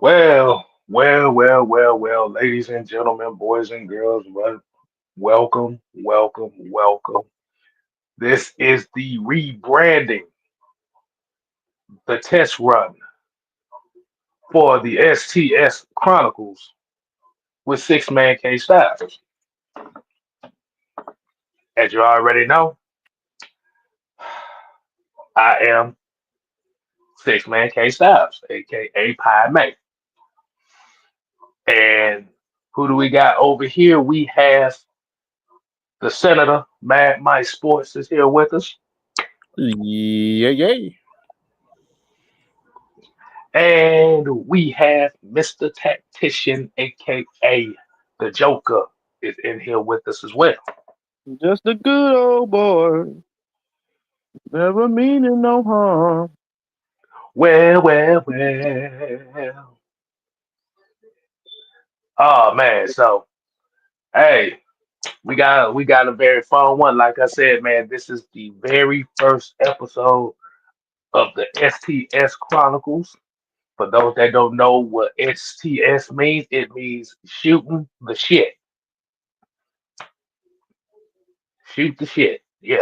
Well, ladies and gentlemen, boys and girls, welcome. This is the rebranding, the test run for the STS Chronicles with Six Man K Styles. As you already know, I am Six Man K Styles, aka Pie May. And who do we got over here? We have the Senator, Mad Mike Sports, is here with us. Yeah, yeah. And we have Mr. Tactician, aka the Joker, is in here with us as well. Just a good old boy, never meaning no harm. Well. Oh man, so hey, we got a very fun one. Like I said, man, this is the very first episode of the STS Chronicles. For those that don't know what STS means, it means shooting the shit. Shoot the shit. Yeah.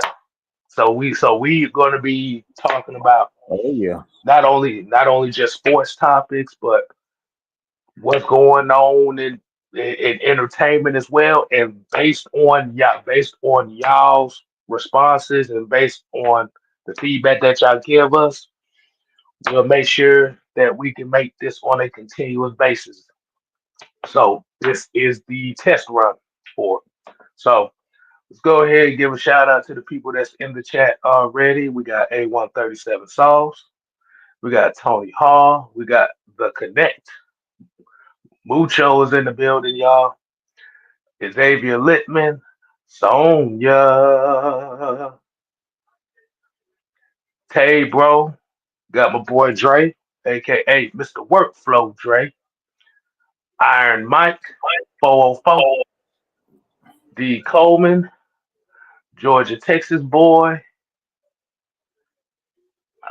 So we gonna be talking about Oh yeah. not only just sports topics, but what's going on in entertainment as well. And based on y'all's responses and based on the feedback that y'all give us, we'll make sure that we can make this on a continuous basis. So this is the test run for it. So let's go ahead and give a shout out to the people that's in the chat already. We got A137 Sauce. We got Tony Hall. We got The Connect. Mucho is in the building, y'all. Xavier Littman. Sonya. Tay, bro. Got my boy Dre, aka Mr. Workflow Dre. Iron Mike. 404. D. Coleman. Georgia, Texas boy.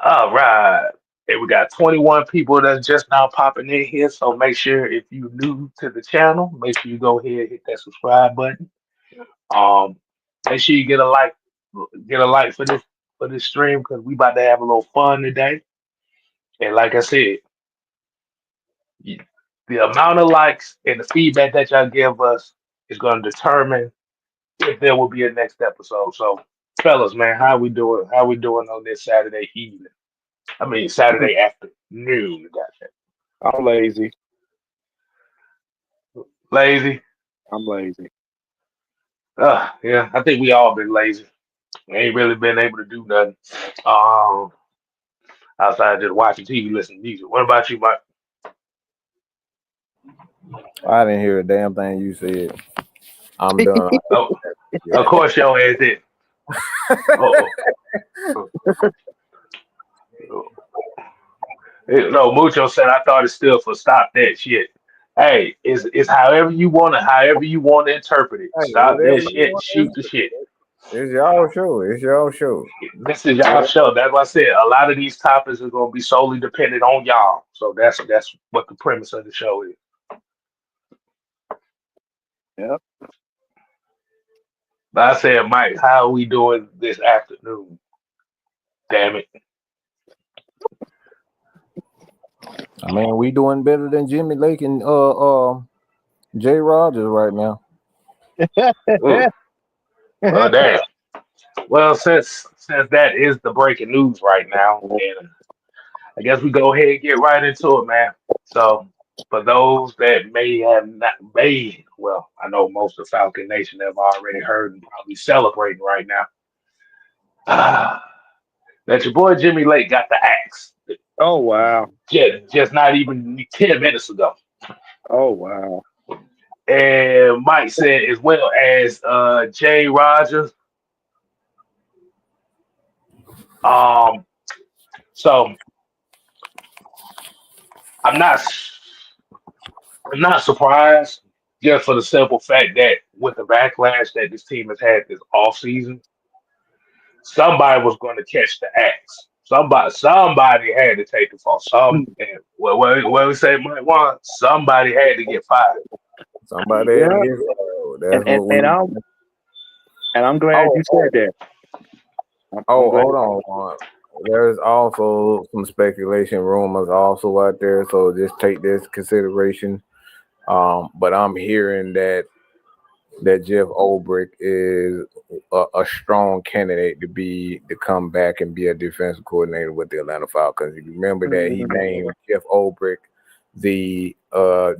All right. Hey, we got 21 people that's just now popping in here. So make sure if you're new to the channel, make sure you go ahead and hit that subscribe button. Um, Make sure you get a like for this stream because we about to have a little fun today. And like I said, y- the amount of likes and the feedback that y'all give us is going to determine if there will be a next episode. So, fellas, man, how we doing? How we doing on this Saturday evening? I mean, Saturday afternoon. Gotcha. I'm lazy. Lazy. I'm lazy. Yeah, I think we all been lazy. We ain't really been able to do nothing. Um, Outside of just watching TV, listening to music. What about you, Mike? I didn't hear a damn thing you said. I'm done. Oh, Yeah. of course, your ass did. Oh, no, Mucho said I thought it stood for stop that shit. Hey, it's however you want to interpret it. Hey, Stop whatever that you shit. want to Shoot the do. shit. It's y'all show. It's y'all show. This is y'all Whatever. show. That's why I said a lot of these topics are gonna be solely dependent on y'all. So that's what the premise of the show is. Yep. But I said, Mike, how are we doing this afternoon? Damn it. I mean, we doing better than Jimmy Lake and Jay Rogers right now. Ooh, damn. Well, since that is the breaking news right now, and I guess we go ahead and get right into it, man. So for those that may have not well, I know most of Falcon Nation have already heard and probably celebrating right now. That your boy Jimmy Lake got the axe. Oh wow. Just not even 10 minutes ago. Oh wow. And Mike said as well as Jay Rogers. Um, so I'm not I'm not surprised just for the simple fact that with the backlash that this team has had this off season, somebody was going to catch the axe. Somebody had to take the fall. What we say, Mike Juan? Somebody had to get fired. Somebody had to Yeah, get fired. and That's and, what we. and I'm and I'm glad Oh, you said that. I'm glad. hold on. There's also some speculation, rumors also out there. So just take this consideration. But I'm hearing that Jeff Ulbrich is a strong candidate to come back and be a defensive coordinator with the Atlanta Falcons. You remember that he Mhm. named Jeff Ulbrich the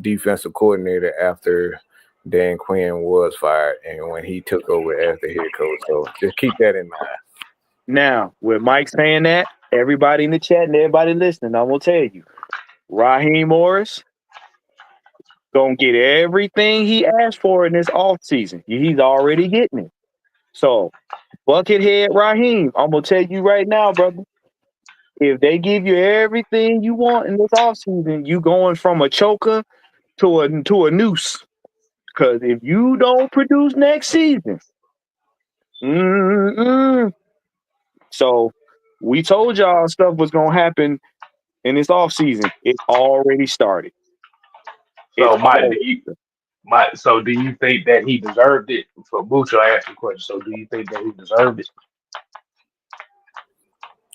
defensive coordinator after Dan Quinn was fired and when he took over as the head coach. So just keep that in mind. Now, with Mike saying that, everybody in the chat and everybody listening, I'm gonna tell you, Raheem Morris gonna get everything he asked for in this offseason. He's already getting it. So, Buckethead Raheem, I'm gonna tell you right now, brother. If they give you everything you want in this offseason, you going from a choker to a noose. Because if you don't produce next season, mm-mm. So we told y'all stuff was gonna happen in this offseason. It's already started. It's So, Mike, all do you think that he deserved it? For Mucho asked the question. So, do you think that he deserved it?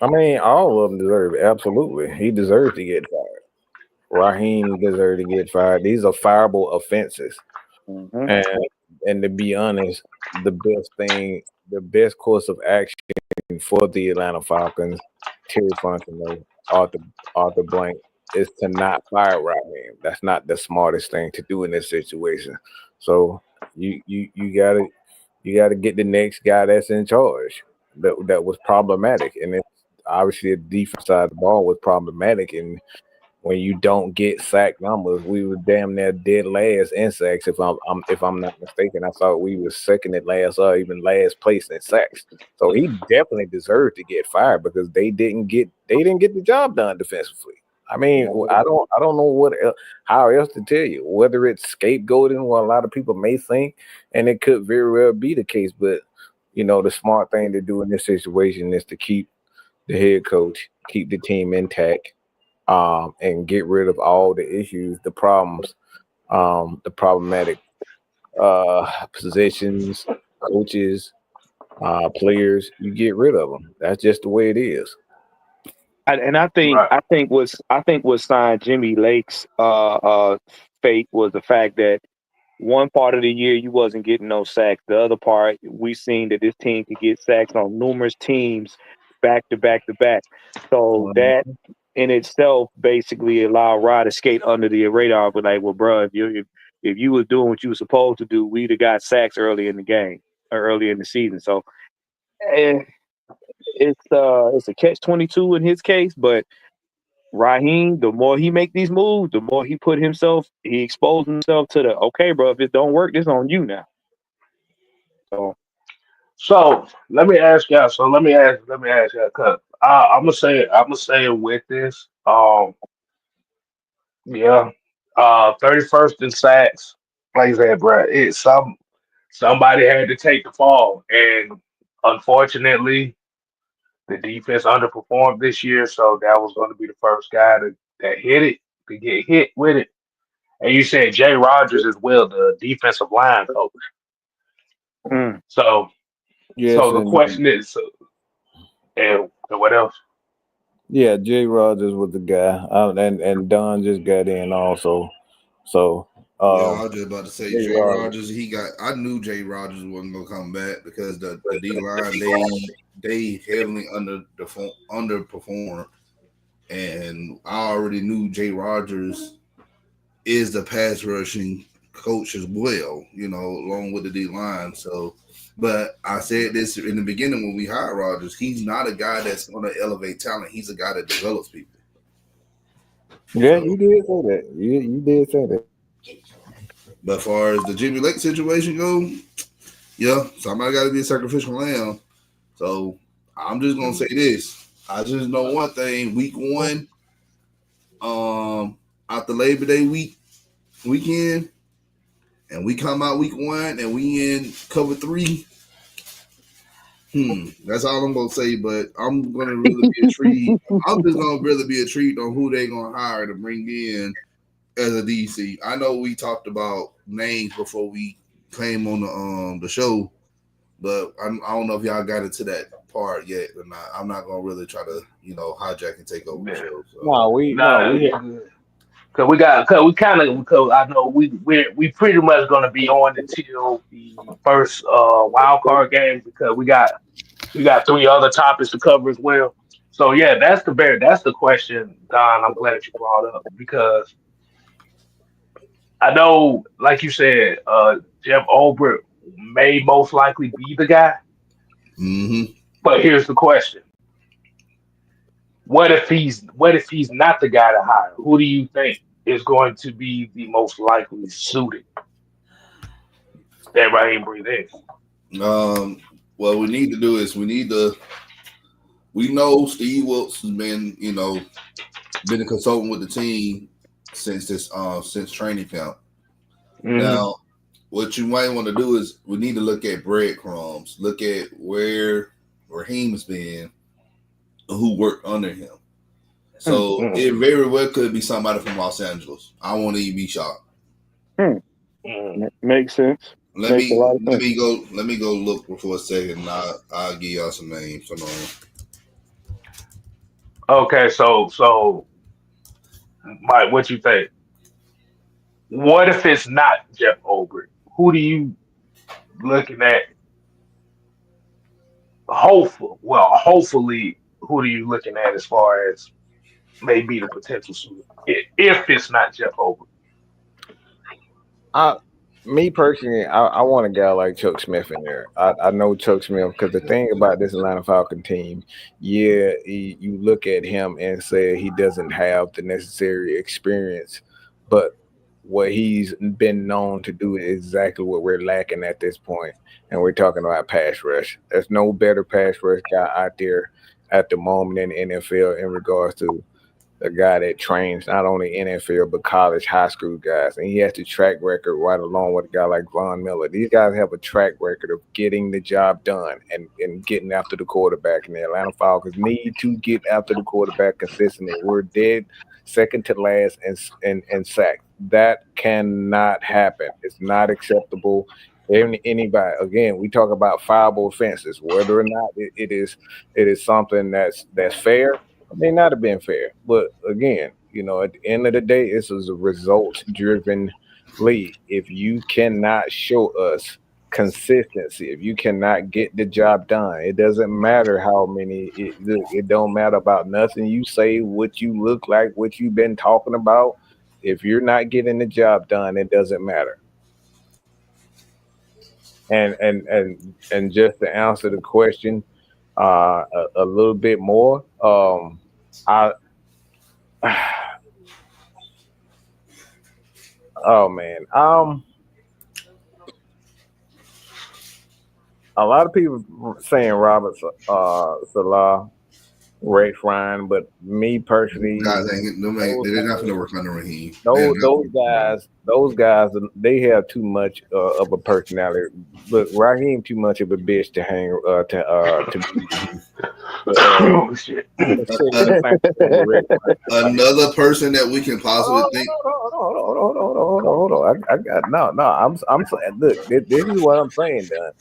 I mean, all of them deserve it. Absolutely. He deserves to get fired. Raheem deserves to get fired. These are fireable offenses. mm-hmm. And and to be honest, the best course of action for the Atlanta Falcons, Terry Fontenot, Arthur Blank, is to not fire Raheem. That's not the smartest thing to do in this situation. So you gotta get the next guy that's in charge. That was problematic, and it's obviously the defense side of the ball was problematic, and when you don't get sack numbers. We were damn near dead last in sacks. If I'm not mistaken, I thought we were second at last or even last place in sacks. So he definitely deserved to get fired because they didn't get the job done defensively. I mean, I don't know how else to tell you. Whether it's scapegoating, what a lot of people may think, and it could very well be the case. But the smart thing to do in this situation is to keep the head coach, keep the team intact, and get rid of all the issues, the problems, the problematic positions, coaches, players. You get rid of them. That's just the way it is. And I think Right. what signed Jimmy Lake's fate was the fact that one part of the year you wasn't getting no sacks. The other part, we seen that this team could get sacks on numerous teams back to back to back. So that Mhm. in itself basically allowed Rod to skate under the radar. But like, well, bro, if you was doing what you were supposed to do, we'd have got sacks early in the game or early in the season. So eh, it's a catch-22 in his case, but Raheem, the more he make these moves, the more he exposed himself to the okay, bro. If it don't work, this on you now. So So let me ask y'all. So let me ask y'all. Cause I'm gonna say it with this. Yeah. 31st in sacks. Like I said, bro, somebody had to take the fall, and unfortunately, the defense underperformed this year. So that was going to be the first guy that hit it to get hit with it. And you said Jay Rogers as well, the defensive line coach. mm, So Yes, so the and question is, and what else? yeah, Jay Rogers was the guy, and Don just got in also. So Yeah, I um, was just about to say Jay Jay Rogers, Rogers. I knew Jay Rogers wasn't gonna come back because the D line they heavily underperformed, and I already knew Jay Rogers is the pass rushing coach as well. Along with the D line. So, but I said this in the beginning when we hired Rogers. He's not a guy that's gonna elevate talent. He's a guy that develops people. yeah, So, you did say that. You did say that. but as far as the Jimmy Lake situation go, yeah, somebody got to be a sacrificial lamb. So I'm just gonna say this. I just know one thing. Week one, after Labor Day weekend, and we come out week one and we in cover 3. That's all I'm gonna say. But I'm gonna really be intrigued. I'm just gonna really be intrigued on who they gonna hire to bring in as a DC. I know we talked about names before we came on the show, but I don't know if y'all got into that part yet or not. I'm not gonna really try to hijack and take over the Yeah. show. So. No, we Nah, cause we kind of because I know we pretty much gonna be on until the first wild card game because we got three other topics to cover as well. So yeah, that's the question, Don. I'm glad that you brought up because I know, like you said, Jeff Olbert may most likely be the guy. Mm-hmm. But here's the question: what if he's not the guy to hire? Who do you think is going to be the most likely suited that Raheem Breed is? What we need to do is we know Steve Wilkes has been a consultant with the team since training camp. Hmm. Now, what you might want to do is we need to look at breadcrumbs, look at where Raheem's been, who worked under him. So Hmm. it very well could be somebody from Los Angeles. I won't even be shocked. Hmm. Hmm. Makes sense. Let Makes a me lot of let sense. me go let me go look for a second. And I'll give y'all some names. Hold on. Okay, so Mike, what you think? What if it's not Jeff Olbert? Who do you looking at? Hopefully, who are you looking at as far as maybe the potential suitor? If it's not Jeff Olbert. I, me personally, I want a guy like Chuck Smith in there. I know Chuck Smith because the thing about this Atlanta Falcon team, yeah, you look at him and say he doesn't have the necessary experience, but what he's been known to do is exactly what we're lacking at this point, and we're talking about pass rush. There's no better pass rush guy out there at the moment in the NFL in regards to a guy that trains not only NFL but college, high school guys, and he has the track record right along with a guy like Von Miller. These guys have a track record of getting the job done and getting after the quarterback. And the Atlanta Falcons need to get after the quarterback consistently. We're dead second to last and sacked. That cannot happen. It's not acceptable. Anybody again, we talk about fileable offenses, whether or not it is something that's fair may not have been fair. But again, at the end of the day, this is a results driven league. If you cannot show us consistency, if you cannot get the job done, it doesn't matter how many it don't matter about nothing you say, what you look like, what you've been talking about. If you're not getting the job done, it doesn't matter. And just to answer the question a little bit more, I oh man. A lot of people saying Robert Salah, Rex Ryan, but me personally, Guys those they're not going to names, work under Raheem. They're those not those going to. guys, they have too much of a personality. Look, Raheem too much of a bitch to hang to be. Oh shit. The same thing with Rex Ryan. Another person that we can possibly Hold think. on, hold on, hold on, hold on, hold on, hold on. I got no. I'm saying, look, this is what I'm saying, Don.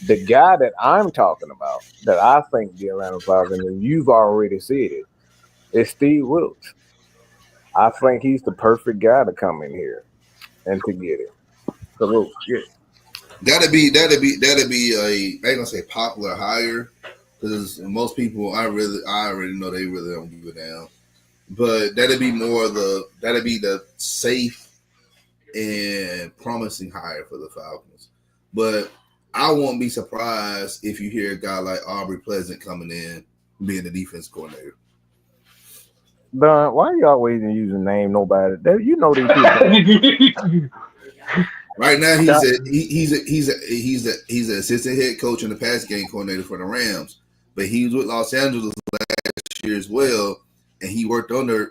The guy that I'm talking about, that I think the Atlanta Falcons, and you've already said it, is Steve Wilkes. I think he's the perfect guy to come in here and to get it. So yeah. That'd be a I ain't gonna say popular hire because most people I already know they really don't give a damn. But that'd be the safe and promising hire for the Falcons. But I won't be surprised if you hear a guy like Aubrey Pleasant coming in being the defense coordinator. Don, why you always using name nobody? You know these people. Right now, That- he's an assistant head coach and the pass game coordinator for the Rams, but he was with Los Angeles last year as well, and he worked under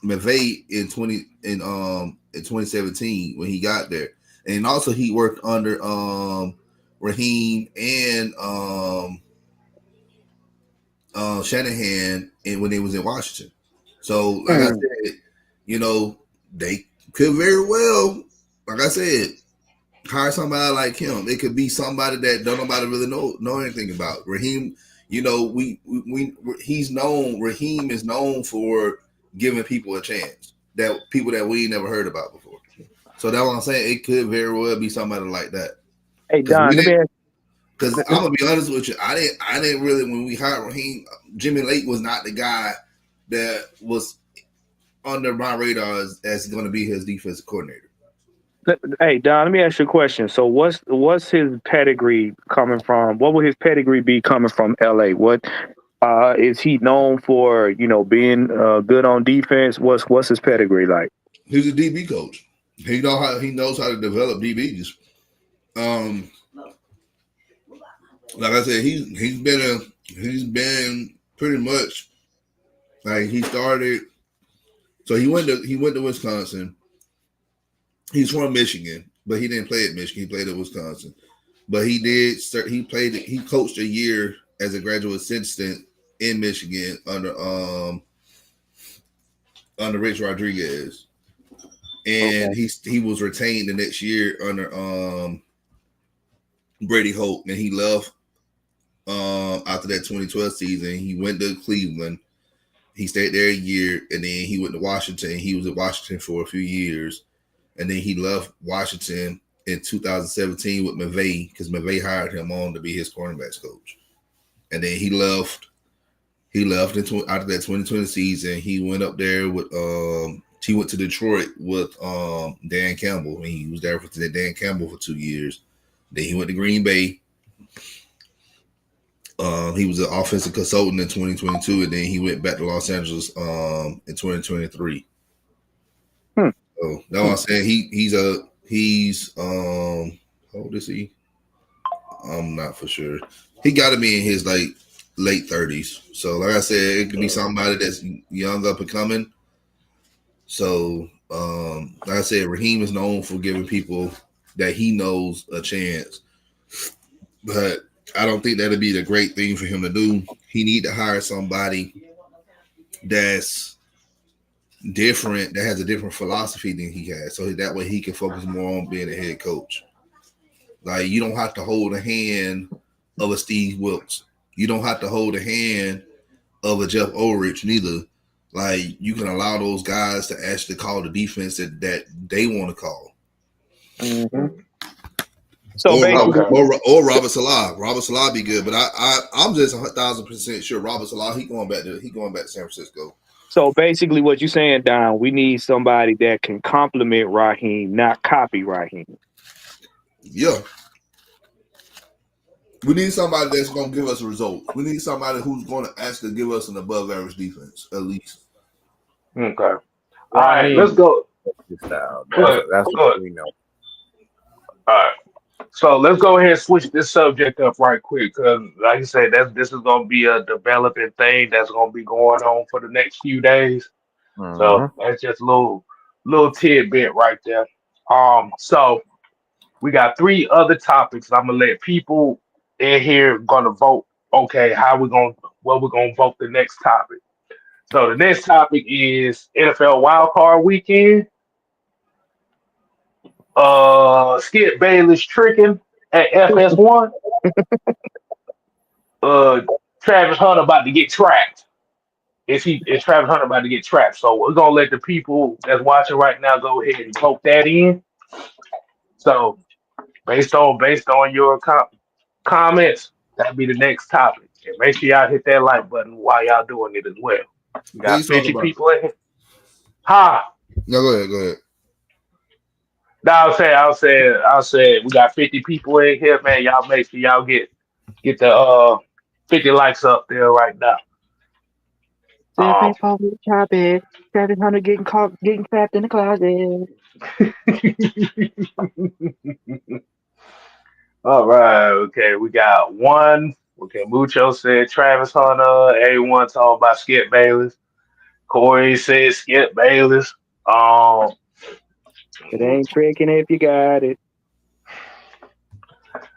McVay in 2017 when he got there, and also he worked under Raheem and Shanahan when they was in Washington. So, like I said, they could very well, like I said, hire somebody like him. It could be somebody that don't nobody really know anything about. Raheem, he's known. Raheem is known for giving people a chance. That people that we never heard about before. So that's what I'm saying. It could very well be somebody like that. Hey Don, let me ask. Because I'm gonna be honest with you, I didn't really when we hired Raheem, Jimmy Lake was not the guy that was under my radar as going to be his defensive coordinator. Hey Don, let me ask you a question. So what's his pedigree coming from? What would his pedigree be coming from LA? What is he known for? Being good on defense. What's his pedigree like? He's a DB coach. He knows how to develop DBs. Like I said, he's been pretty much like he started. So he went to Wisconsin. He's from Michigan, but he didn't play at Michigan. He played at Wisconsin. But he did start. He coached a year as a graduate assistant in Michigan under Rich Rodriguez, and he was retained the next year under Brady Holt, and he left after that 2012 season. He went to Cleveland. He stayed there a year, and then he went to Washington. He was at Washington for a few years. And then he left Washington in 2017 with McVay because McVay hired him on to be his cornerbacks coach. And then he left. After that 2020 season. He went up there with he went to Detroit with Dan Campbell. And he was there for Dan Campbell for 2 years. Then he went to Green Bay. He was an offensive consultant in 2022, and then he went back to Los Angeles in 2023. So that's what I'm saying. He's how old is he? I'm not for sure. He got to be in his late 30s. So like I said, it could be somebody that's young up and coming. So like I said, Raheem is known for giving people that he knows a chance. But I don't think that'd be the great thing for him to do. He need to hire somebody that's different, that has a different philosophy than he has, so that way he can focus more on being a head coach. Like, you don't have to hold the hand of a Steve Wilkes. You don't have to hold the hand of a Jeff Ulrich neither. Like, you can allow those guys to actually call the defense that they want to call. Mm-hmm. So or Robert Salah. Robert Salah be good, but I'm just 1,000% sure Robert Salah he going back to San Francisco. So basically, what you're saying, Don, we need somebody that can complement Raheem, not copy Raheem. Yeah. We need somebody that's going to give us a result. We need somebody who's going to actually give us an above-average defense, at least. Okay. All right, let's go. That's what we know. All right. So let's go ahead and switch this subject up right quick, because, like I said, this is going to be a developing thing that's going to be going on for the next few days. Mm-hmm. So that's just a little tidbit right there. So we got 3 other topics. I'm gonna let people in here gonna vote. Okay, what we're gonna vote the next topic. So the next topic is NFL Wildcard Weekend. Skip Bayless tricking at FS1. Travis Hunter about to get trapped. Is Travis Hunter about to get trapped? So we're gonna let the people that's watching right now go ahead and vote that in. So based on your comments, that'll be the next topic. And make sure y'all hit that like button while y'all doing it as well. We got 50 people in here. No, go ahead. No, I'll say we got 50 people in here, man. Y'all make sure y'all get the 50 likes up there right now. Travis Hunter getting trapped in the closet. All right, okay, we got one. Okay, Mucho said Travis Hunter. A1 talking about Skip Bayless. Corey said Skip Bayless. It ain't tricking if you got it.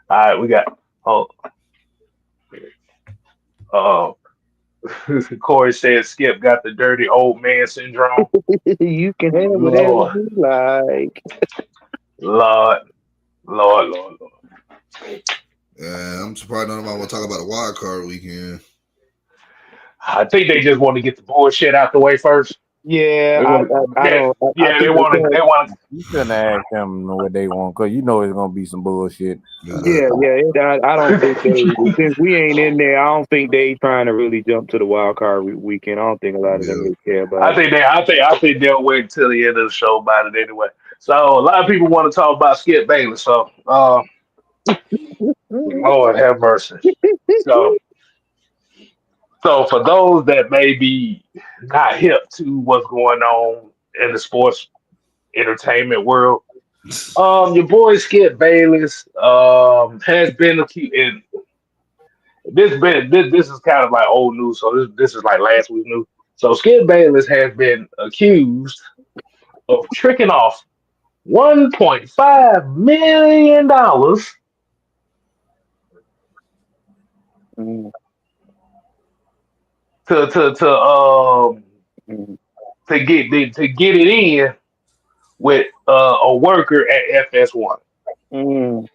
right, we got. Oh, uh, Corey said Skip got the dirty old man syndrome. You can have whatever Lord, you like. Lord, Lord. Yeah, I'm surprised none of them want to talk about the wild card weekend. I think they just want to get the bullshit out the way first. Yeah, They want, I yeah, don't. I yeah. They think they want to. can. They want to. You shouldn't ask them what they want because you know it's gonna be some bullshit. Yeah, I don't think they. Since we ain't in there, I don't think they trying to really jump to the wild card weekend. I don't think a lot of them Yeah. really care about I it. think they. I think they'll wait until the end of the show about it anyway. So a lot of people want to talk about Skip Bayless. So, Lord have mercy. So, so for those that may be not hip to what's going on in the sports entertainment world, your boy Skip Bayless has been accused. And this is kind of like old news, so this is like last week's news. So Skip Bayless has been accused of tricking off $1.5 million Mm, to mm, to get it in with a worker at FS1. mm.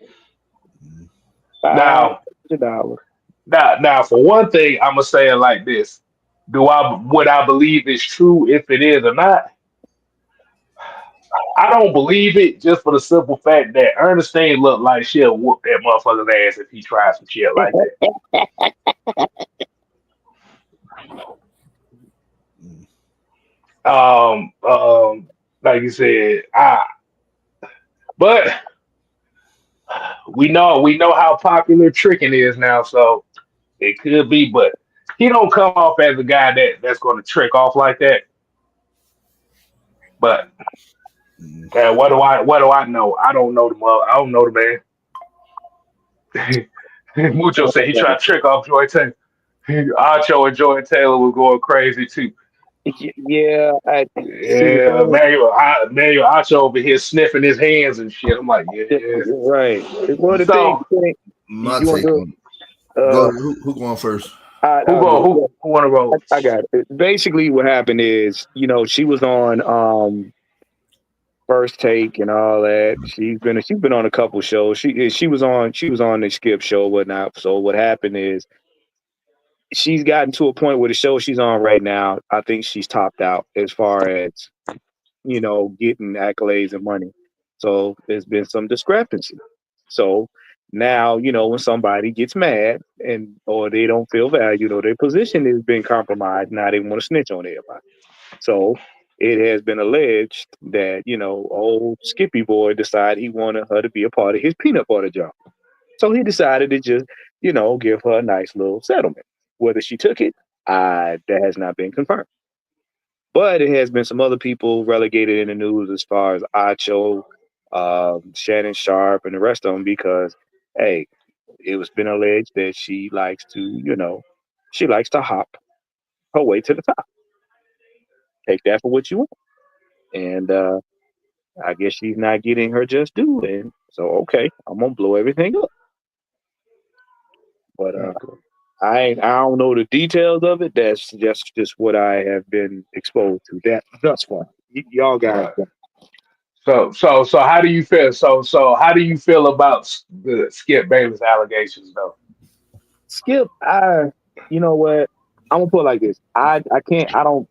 Now, $500. now, for one thing, I'm gonna say it like this: Do I would I believe it's true if it is or not? I don't believe it just for the simple fact that Ernestine looked like she'll whoop that motherfucker's ass if he tries some shit like that. Like you said, but we know how popular tricking is now, so it could be, but he don't come off as a guy that's going to trick off like that. But what do I know? I don't know the mother. I don't know the man. Mucho said he tried to trick off Joy Taylor. Acho and Joy Taylor was going crazy too. Yeah, I see the Yeah, thing. Manuel Acho over here sniffing his hands and shit. I'm like, yeah. Right. Well, the thing. So My You want take to on do? go ahead, who going first? who I'll go do it. who want to roll? I got it. Basically, what happened is, she was on First Take and all that. She's been on a couple shows. She was on the Skip show, whatnot. So what happened is she's gotten to a point where the show she's on right now, I think she's topped out as far as getting accolades and money. So there's been some discrepancy. So now, when somebody gets mad and or they don't feel valued or their position has been compromised, now they want to snitch on everybody. So it has been alleged that, old Skippy boy decided he wanted her to be a part of his peanut butter jar. So he decided to just, give her a nice little settlement. Whether she took it, that has not been confirmed. But it has been some other people relegated in the news as far as Acho, Shannon Sharp, and the rest of them because, hey, it was been alleged that she likes to hop her way to the top. Take that for what you want. And I guess she's not getting her just due. And so, okay, I'm gonna blow everything up. But I don't know the details of it. That's just what I have been exposed to. That thus far. Y'all guys. Right. So how do you feel? So how do you feel about the Skip Bayless allegations though? Skip, you know what? I'm gonna put it like this. I can't. I don't.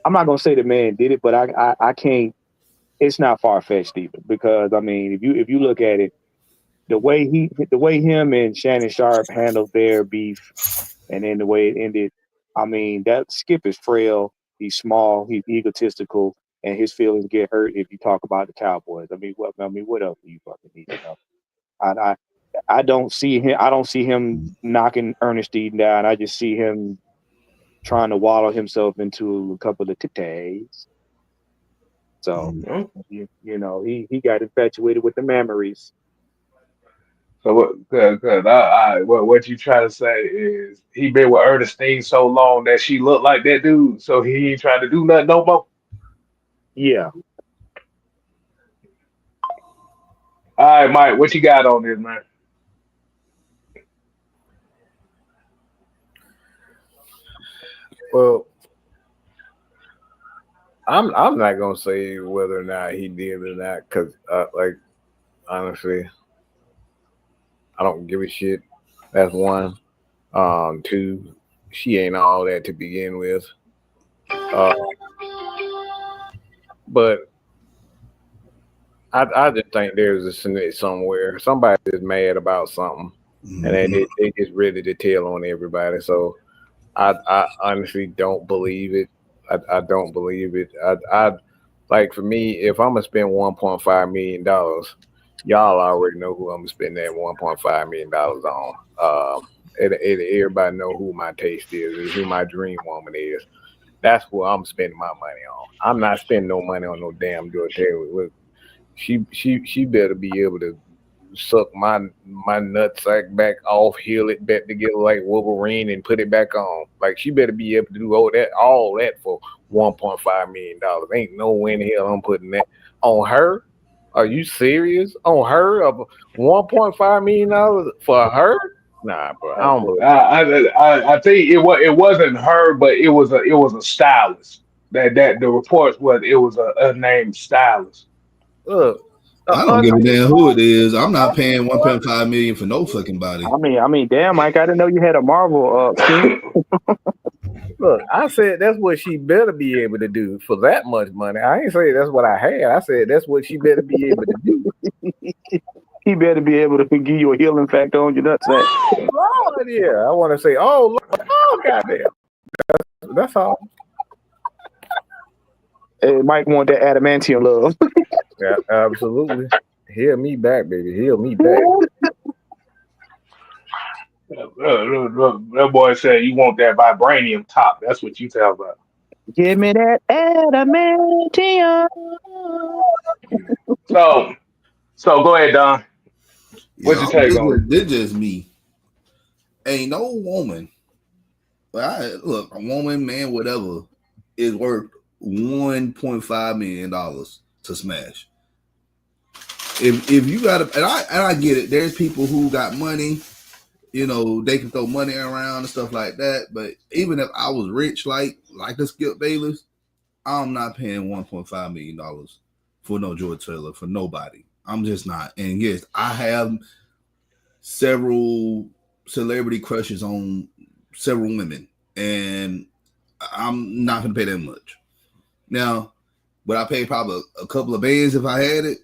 I'm not gonna say the man did it, but I can't. It's not far fetched either because I mean, if you look at it, the way him and Shannon Sharp handled their beef, and then the way it ended, I mean, that Skip is frail. He's small. He's egotistical, and his feelings get hurt if you talk about the Cowboys. What else do you fucking need to know? I I don't see him. I don't see him knocking Ernestine down. I just see him trying to wallow himself into a couple of titties. So Mhm. he got infatuated with the memories. So what? Good. What you trying to say is he been with Ernestine so long that she looked like that dude, so he ain't trying to do nothing no more. Yeah. All right, Mike, what you got on this, man? Well, I'm not gonna say whether or not he did or not, because like honestly, I don't give a shit. That's one. Two, she ain't all that to begin with. Uh, but I just think there's a snitch somewhere. Somebody is mad about something, and they just ready to tell on everybody. So I honestly don't believe it. I don't believe it. I like for me, if I'm gonna spend $1.5 million, y'all already know who I'm gonna spend that $1.5 million on. Everybody know who my taste is who my dream woman is. That's what I'm spending my money on. I'm not spending no money on no damn George Taylor. She better be able to suck my nutsack back off, heal it back together like Wolverine, and put it back on. Like she better be able to do all that for $1.5 million. Ain't no way in hell I'm putting that on her. Are you serious? On her of $1.5 million for her? Nah, bro. I don't believe I think it wasn't her, but it was a stylist. That the reports was it was a named stylist. it. Look, I don't give a damn who it is. I'm not paying 1.5 million for no fucking body. I mean, damn, Mike, I didn't know you had a Marvel king. Look, I said that's what she better be able to do for that much money. I ain't say that's what I had. I said that's what she better be able to do. He better be able to give you a healing factor on your nutsack. Lord, yeah. I want to say, oh, goddamn. That's all. Hey, Mike want that adamantium love. Yeah, absolutely. Heal me back, baby. Heal me back. That boy said you want that vibranium top. That's what you tell about. Give me that adamantium. So go ahead, Don. What you take on it? This just me. Ain't no woman. Look, a woman, man, whatever, is worth $1.5 million to smash. If you got and I get it. There's people who got money. You know, they can throw money around and stuff like that. But even if I was rich, like the Skip Bayless, I'm not paying $1.5 million for no George Taylor for nobody. I'm just not. And yes, I have several celebrity crushes on several women, and I'm not gonna pay that much. Now, would I pay probably a couple of bands if I had it?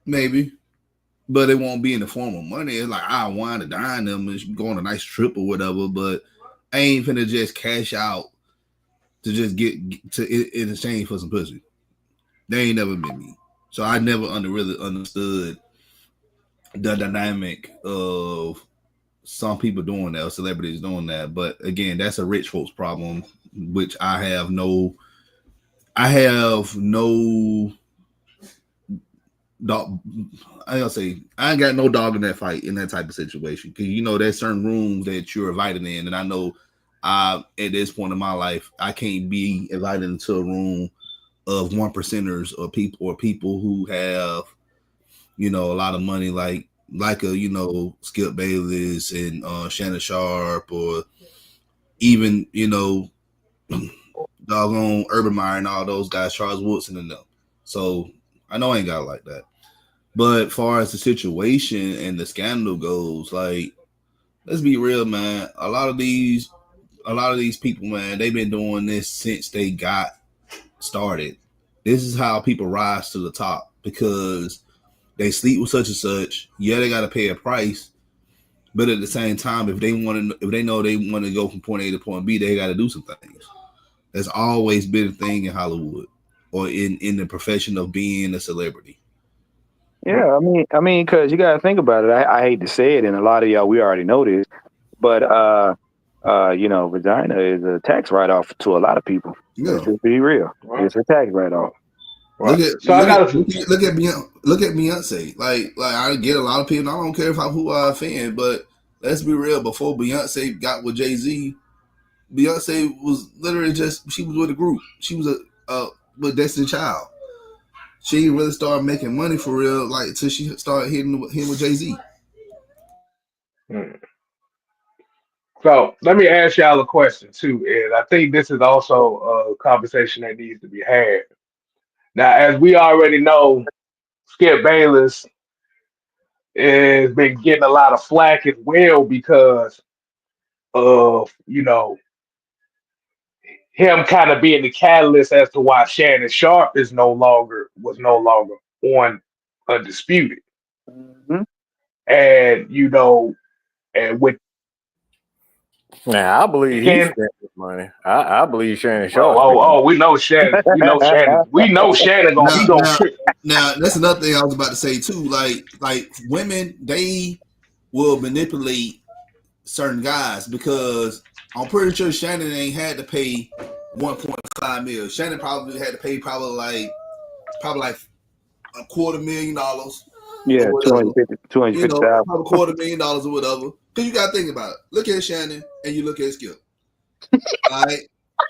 Maybe. But it won't be in the form of money. It's like I want to dine them and go on a nice trip or whatever, but I ain't finna just cash out to just get to in exchange for some pussy. They ain't never been me. So I never really understood the dynamic of some people doing that or celebrities doing that. But again, that's a rich folks problem, which I have no dog. I ain't got no dog in that fight in that type of situation, because you know there's certain rooms that you're invited in, and I know at this point in my life I can't be invited into a room of 1%ers or people who have, you know, a lot of money like a, you know, Skip Bayless and Shannon Sharp, or even, you know, doggone Urban Meyer and all those guys, Charles Woodson and them. So I know I ain't got it like that. But as far as the situation and the scandal goes, like, let's be real, man. A lot of these people, man, they've been doing this since they got started. This is how people rise to the top, because they sleep with such and such. Yeah, they got to pay a price, but at the same time, if they know they want to go from point A to point B, they got to do some things. That's always been a thing in Hollywood, or in the profession of being a celebrity. Yeah, I mean, because you got to think about it. I hate to say it, and a lot of y'all, we already know this, but you know, vagina is a tax write-off to a lot of people. Yeah. Let's just be real. Right. It's a tax write-off. Right. Look at Beyonce. Like I get a lot of people. I don't care who I offend, but let's be real. Before Beyonce got with Jay-Z, Beyonce was literally she was with a group. She was with Destiny Child. She didn't really start making money for real, like, until she started hitting with Jay-Z. So let me ask y'all a question too, and I think this is also a conversation that needs to be had. Now, as we already know, Skip Bayless has been getting a lot of flack as well because of him kind of being the catalyst as to why Shannon Sharp was no longer on Undisputed, Mhm. and and with Now I believe he Ken. spent his money. I believe Shannon Oh, Sharp oh, spent his oh, we know Shannon. We know Shannon gonna Now, he gonna now, trick. now, that's another thing I was about to say too. Like women, they will manipulate certain guys because I'm pretty sure Shannon ain't had to pay 1.5 mil. Shannon probably had to pay probably like $250,000 or Yeah, whatever. 250,000. Probably $250,000 or whatever. Because you gotta think about it. Look at Shannon and you look at Skip. All right.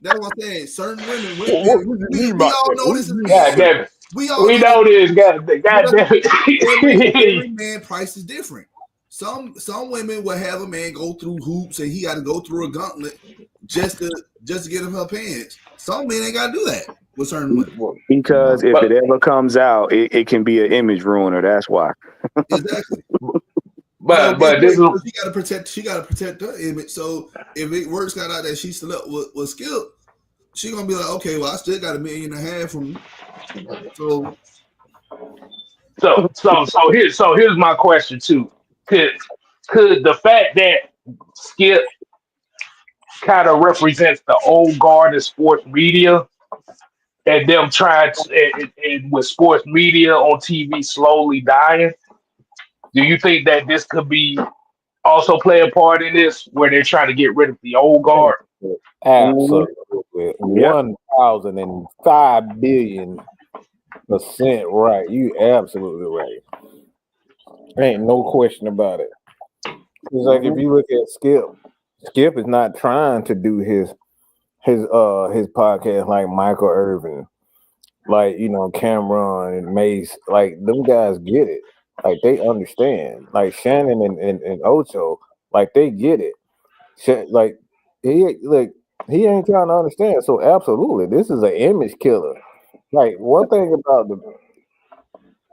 That's what I'm saying. Certain women, What do you mean we by all that? know What do this you as mean by God men. that? damn it. We all We know this. know this. God But damn every it. man price is different. Some women will have a man go through hoops and he got to go through a gauntlet just to get him her pants. Some men ain't got to do that with certain women. Because if it but ever comes out, it can be an image ruiner. That's why. Exactly. So but guess but what? this is She got to protect. She got to protect her image. So if it works out that she slept with Skip, she gonna be like, okay, well, I still got 1.5 million from him. So here's my question too. Could could the fact that Skip kind of represents the old guard of sports media and them trying to, and with sports media on TV slowly dying, do you think that this could be also play a part in this where they're trying to get rid of the old guard? Mhm. Absolutely. Yep. 1,005,000,000,000% right. You absolutely right. Ain't no question about it. It's like if Mhm. you look at Skip, Skip is not trying to do his podcast like Michael Irvin, like Cameron and Mace. Like them guys get it. Like they understand. Like Shannon and Ocho, like they get it. Like he ain't trying to understand. So absolutely, this is an image killer. Like one thing about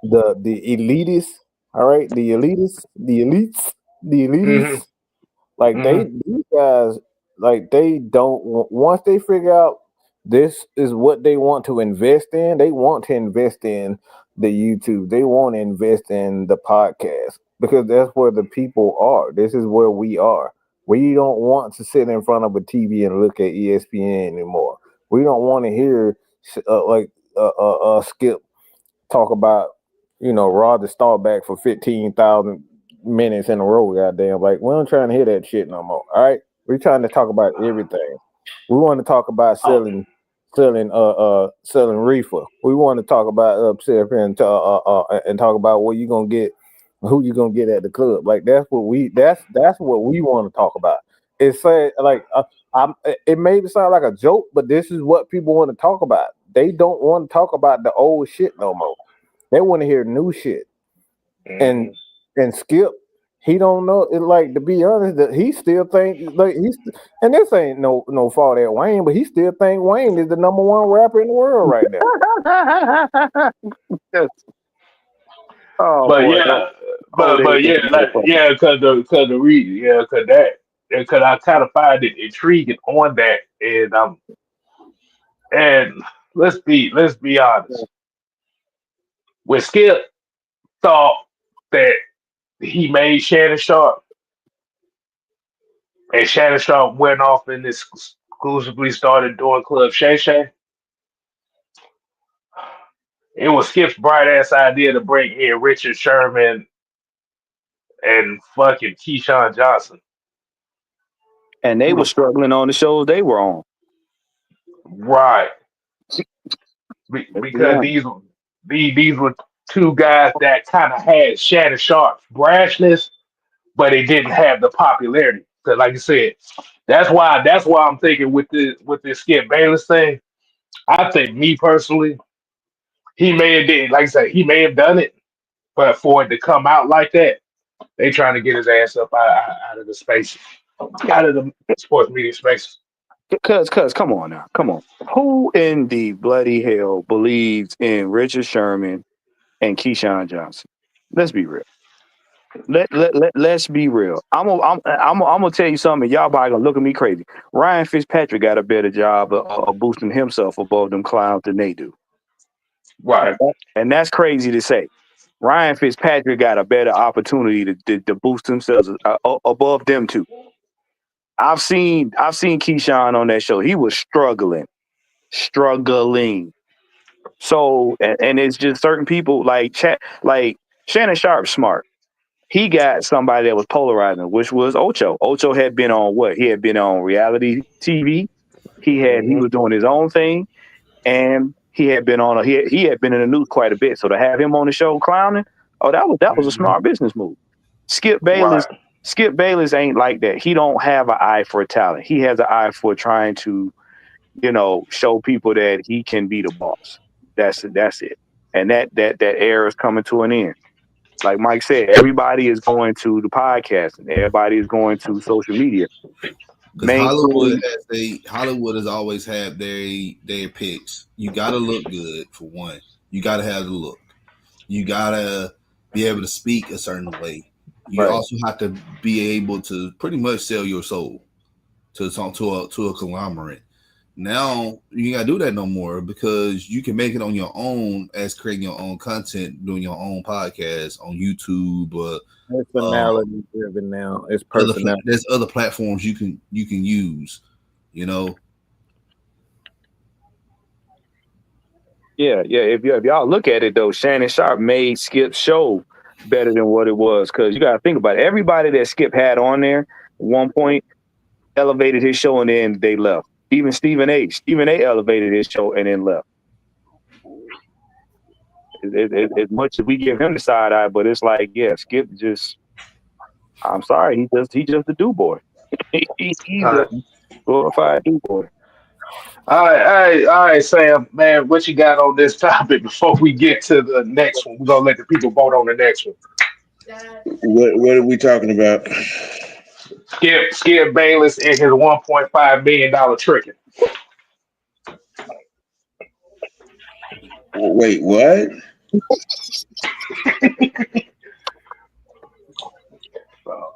the elitists, all right, the Hmm. elitists, like Hmm. these guys, like they don't once they figure out this is what they want to invest in, they want to invest in the YouTube, they want to invest in the podcast because that's where the people are. This is where we are. We don't want to sit in front of a TV and look at ESPN anymore. We don't want to hear Skip talk about, Roger Staubach for 15,000 minutes in a row. Goddamn, like we don't trying to hear that shit no more. All right, we're trying to talk about everything. We want to talk about Oh, selling reefer. We want to talk about sit up here and talk about where you gonna get, who you gonna get at the club. Like that's what we want to talk about. It's said like it may sound like a joke, but this is what people want to talk about. They don't want to talk about the old shit no more. They want to hear new shit. And mhm. Skip, he don't know. It, like to be honest, that he still think like and this ain't no fault at Wayne, but he still think Wayne is the number one rapper in the world right now. Yes. Oh But boy, yeah, old age but is yeah, a like, motherfucker. yeah, cause the reason, yeah, cause I kind of find it intriguing on that, and let's be honest, when Skip thought that he made Shannon Sharp, and Shannon Sharp went off and exclusively started doing Club Shay Shay, it was Skip's bright ass idea to bring in Richard Sherman and fucking Keyshawn Johnson. And they Who were the struggling on the shows they were on. right? Let's be Because honest. these were two guys that kind of had Shannon Sharp's brashness, but it didn't have the popularity. Because, like you said, that's why I'm thinking with this Skip Bayless thing. I think me personally, he may have did like I said, he may have done it, but for it to come out like that, they trying to get his ass up out of the space. Out of the sports media space. Cuz, come on now. Come on. Who in the bloody hell believes in Richard Sherman and Keyshawn Johnson? Let's be real. Let's be real. I'm gonna tell you something. Y'all probably gonna look at me crazy. Ryan Fitzpatrick got a better job of boosting himself above them clowns than they do. Right. And that's crazy to say. Ryan Fitzpatrick got a better opportunity to boost themselves above them too. I've seen Keyshawn on that show. He was struggling. So and it's just certain people like Shannon Sharp smart. He got somebody that was polarizing, which was Ocho. Ocho had been on what? He had been on reality TV. He was doing his own thing, and he had been on he had been in the news quite a bit. So to have him on the show clowning, that was a smart business move. Skip Bayless ain't like that. He don't have an eye for talent. He has an eye for trying to, show people that he can be the boss. That's it. And that era is coming to an end. Like Mike said, everybody is going to the podcast and everybody is going to social media. Because Hollywood has always had their picks. You gotta look good for one. You gotta have the look. You gotta be able to speak a certain way. You also have to be able to pretty much sell your soul to a conglomerate. Now you gotta do that no more because you can make it on your own as creating your own content, doing your own podcast on YouTube. Personality driven now. It's personality. There's other platforms you can use. Yeah. If y'all look at it though, Shannon Sharp made Skip's show better than what it was because you gotta think about it. Everybody that Skip had on there at one point elevated his show and then they left. Even Stephen A. Elevated his show and then left. As much as we give him the side eye, but it's like, Skip just. I'm sorry, he's just a do boy. He's a glorified do boy. All right, Sam, man, what you got on this topic before we get to the next one? We're gonna let the people vote on the next one. What are we talking about? Skip Bayless and his $1.5 million tricking. Wait, what?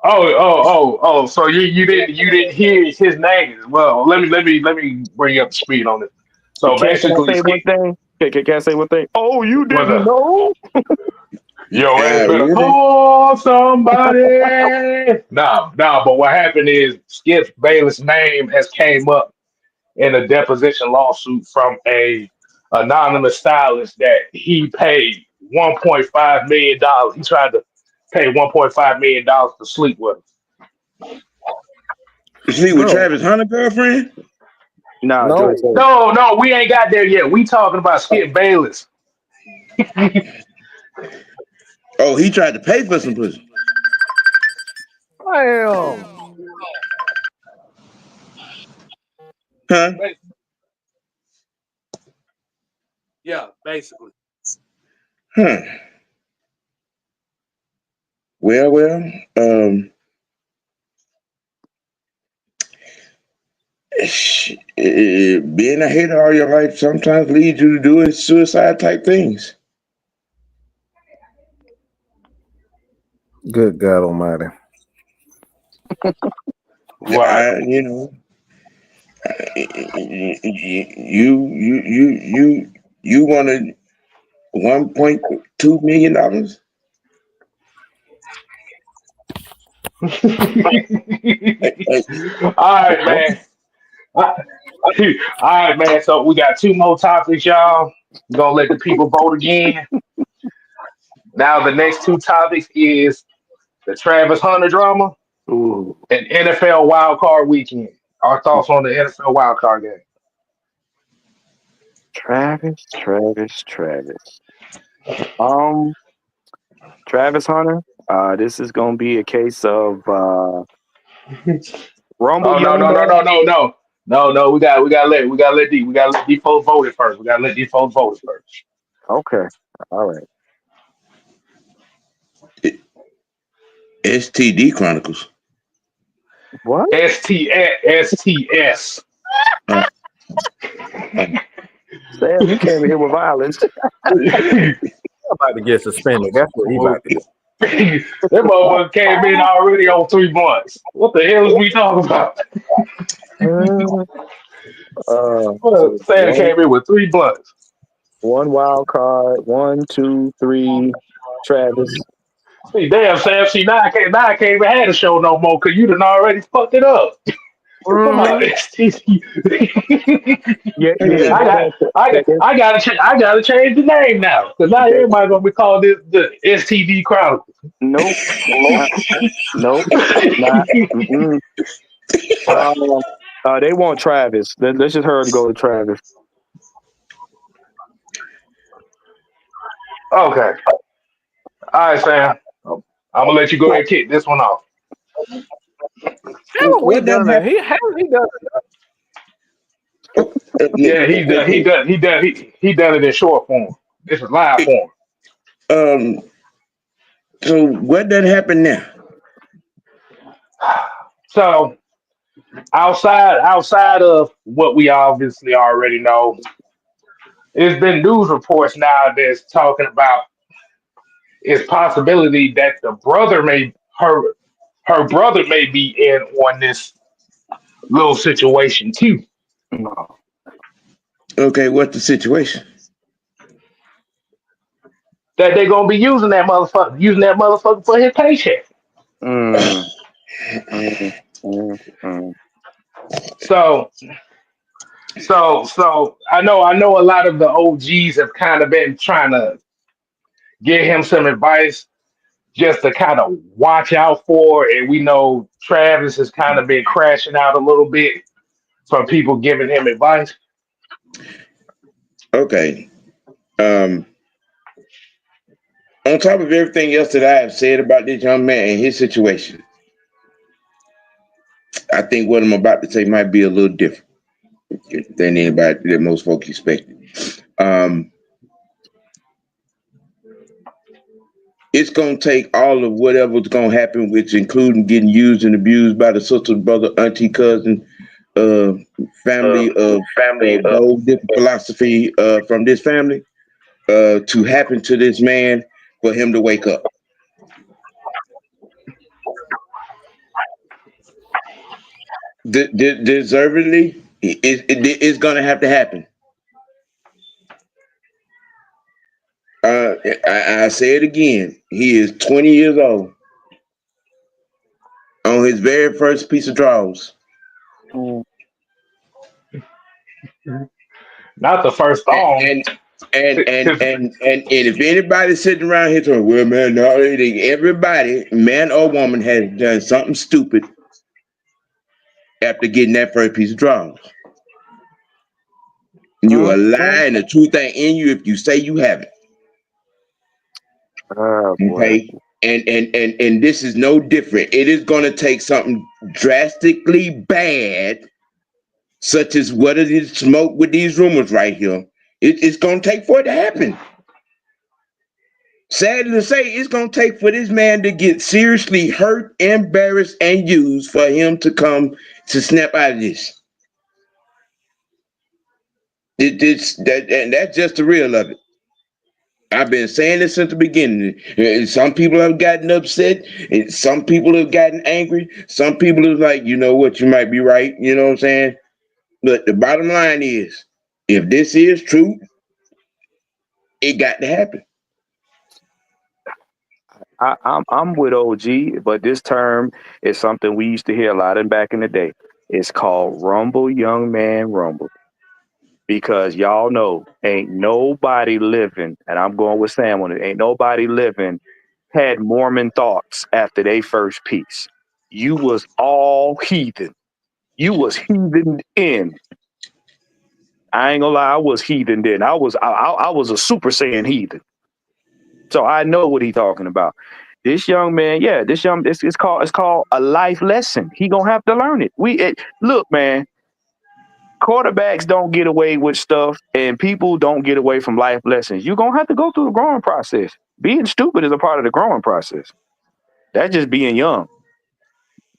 Oh! So you didn't hear his name? Well, let me bring you up to speed on it. So basically, can I say one thing? Oh, you didn't know? Yo, better really? call somebody. Nah. But what happened is Skip Bayless' name has came up in a deposition lawsuit from a anonymous stylist that he paid $1.5 million. He tried to pay $1.5 million to sleep with him. Sleep with Travis Hunter girlfriend? No, we ain't got there yet. We talking about Skip Bayless. Oh, he tried to pay for some pussy. Well, Huh? Yeah, basically. Huh. Well, being a hater all your life sometimes leads you to doing suicide type things. good God Almighty. Right. You wanted $1.2 million? All right, man. All right, man. So we got two more topics, y'all. We're gonna let the people vote again. Now the next two topics is the Travis Hunter drama Ooh. and NFL Wild Card Weekend. Our thoughts on the NFL Wild Card game. Travis. Travis Hunter. This is gonna be a case of Rumble. Oh no. We gotta let these folks vote it first. We gotta let these folks vote it first. Okay. All right. STD Chronicles. What? STS. Uh, Sam, you came in here with violence. I'm about to get suspended. That's what he about to do. That motherfucker came in already on 3 months. What the hell is we talking about? So Sam came in with 3 months. one wild card. 1, 2, 3. Travis. See, damn, Sam, see, now I can't even have the show no more because you done already fucked it up. Come on, Mhm. STC. Yeah, Hey, I gotta change the name now because now They, everybody gonna be calling this the STD Chronicles. nope. Nope. Not. Mm-mm. Um, they want Travis. Let's just hurry and go to Travis. Okay, all right, Sam. I'm gonna let you go ahead and kick this one off. Haven't we what done done it? happened? Haven't he done Yeah, he done it in short form. This is live form. Um, so what done happened now? So outside of what we obviously already know, there's been news reports now that's talking about its possibility that the brother may her brother may be in on this little situation too. No. Okay, what's the situation? That they're gonna be using that motherfucker for his paycheck. Mm, mm, mm. So so I know a lot of the OGs have kind of been trying to give him some advice just to kind of watch out for. And we know Travis has kind of been crashing out a little bit from people giving him advice. Okay. Um, on top of everything else that I have said about this young man and his situation, I think what I'm about to say might be a little different than anybody that most folks expected. Um, it's gonna take all of whatever's gonna happen, which including getting used and abused by the sister, brother, auntie, cousin, uh, family of those different philosophy from this family to happen to this man for him to wake up. Deservedly, it's gonna have to happen. I say it again. He is 20 years old on his very first piece of draws. Mm. Not the first And song. and and and Because and, and, and if anybody's sitting around here saying, well, man, no, everybody, man or woman, has done something stupid after getting that first piece of draws. You are Mm. lying. The truth ain't in you if you say you haven't. Oh boy. Okay. And this is no different. It is going to take something drastically bad, such as what it is smoke with these rumors right here. It's going to take for it to happen. Sad to say, it's going to take for this man to get seriously hurt, embarrassed, and used for him to come to snap out of this. And that's just the real of it. I've been saying this since the beginning. Some people have gotten upset, and some people have gotten angry. Some people are like, you know what, you might be right. You know what I'm saying? But the bottom line is, if this is true, it got to happen. I'm with OG, but this term is something we used to hear a lot in back in the day. It's called Rumble Young Man Rumble. Because y'all know ain't nobody living, and I'm going with Sam on it, ain't nobody living had Mormon thoughts after they first piece. You was all heathen. You was heathen in. I ain't gonna lie, I was heathen then. I was a Super Saiyan heathen. So I know what he talking about. This young man, yeah, it's called a life lesson. He gonna have to learn it. Look, man, quarterbacks don't get away with stuff, and people don't get away from life lessons. You're gonna have to go through the growing process. Being stupid is a part of the growing process. That's just being young.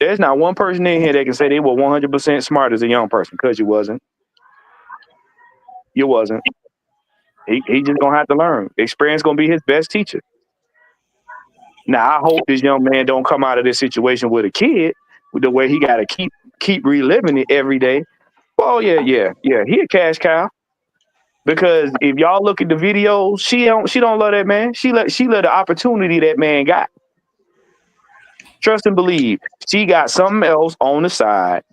There's not one person in here that can say they were 100% smart as a young person, because you wasn't. You wasn't. He just gonna have to learn. Experience gonna be his best teacher. Now I hope this young man don't come out of this situation with a kid with the way he gotta keep reliving it every day. Oh yeah. He a cash cow. Because if y'all look at the videos, she don't love that man. She let the opportunity that man got. Trust and believe. She got something else on the side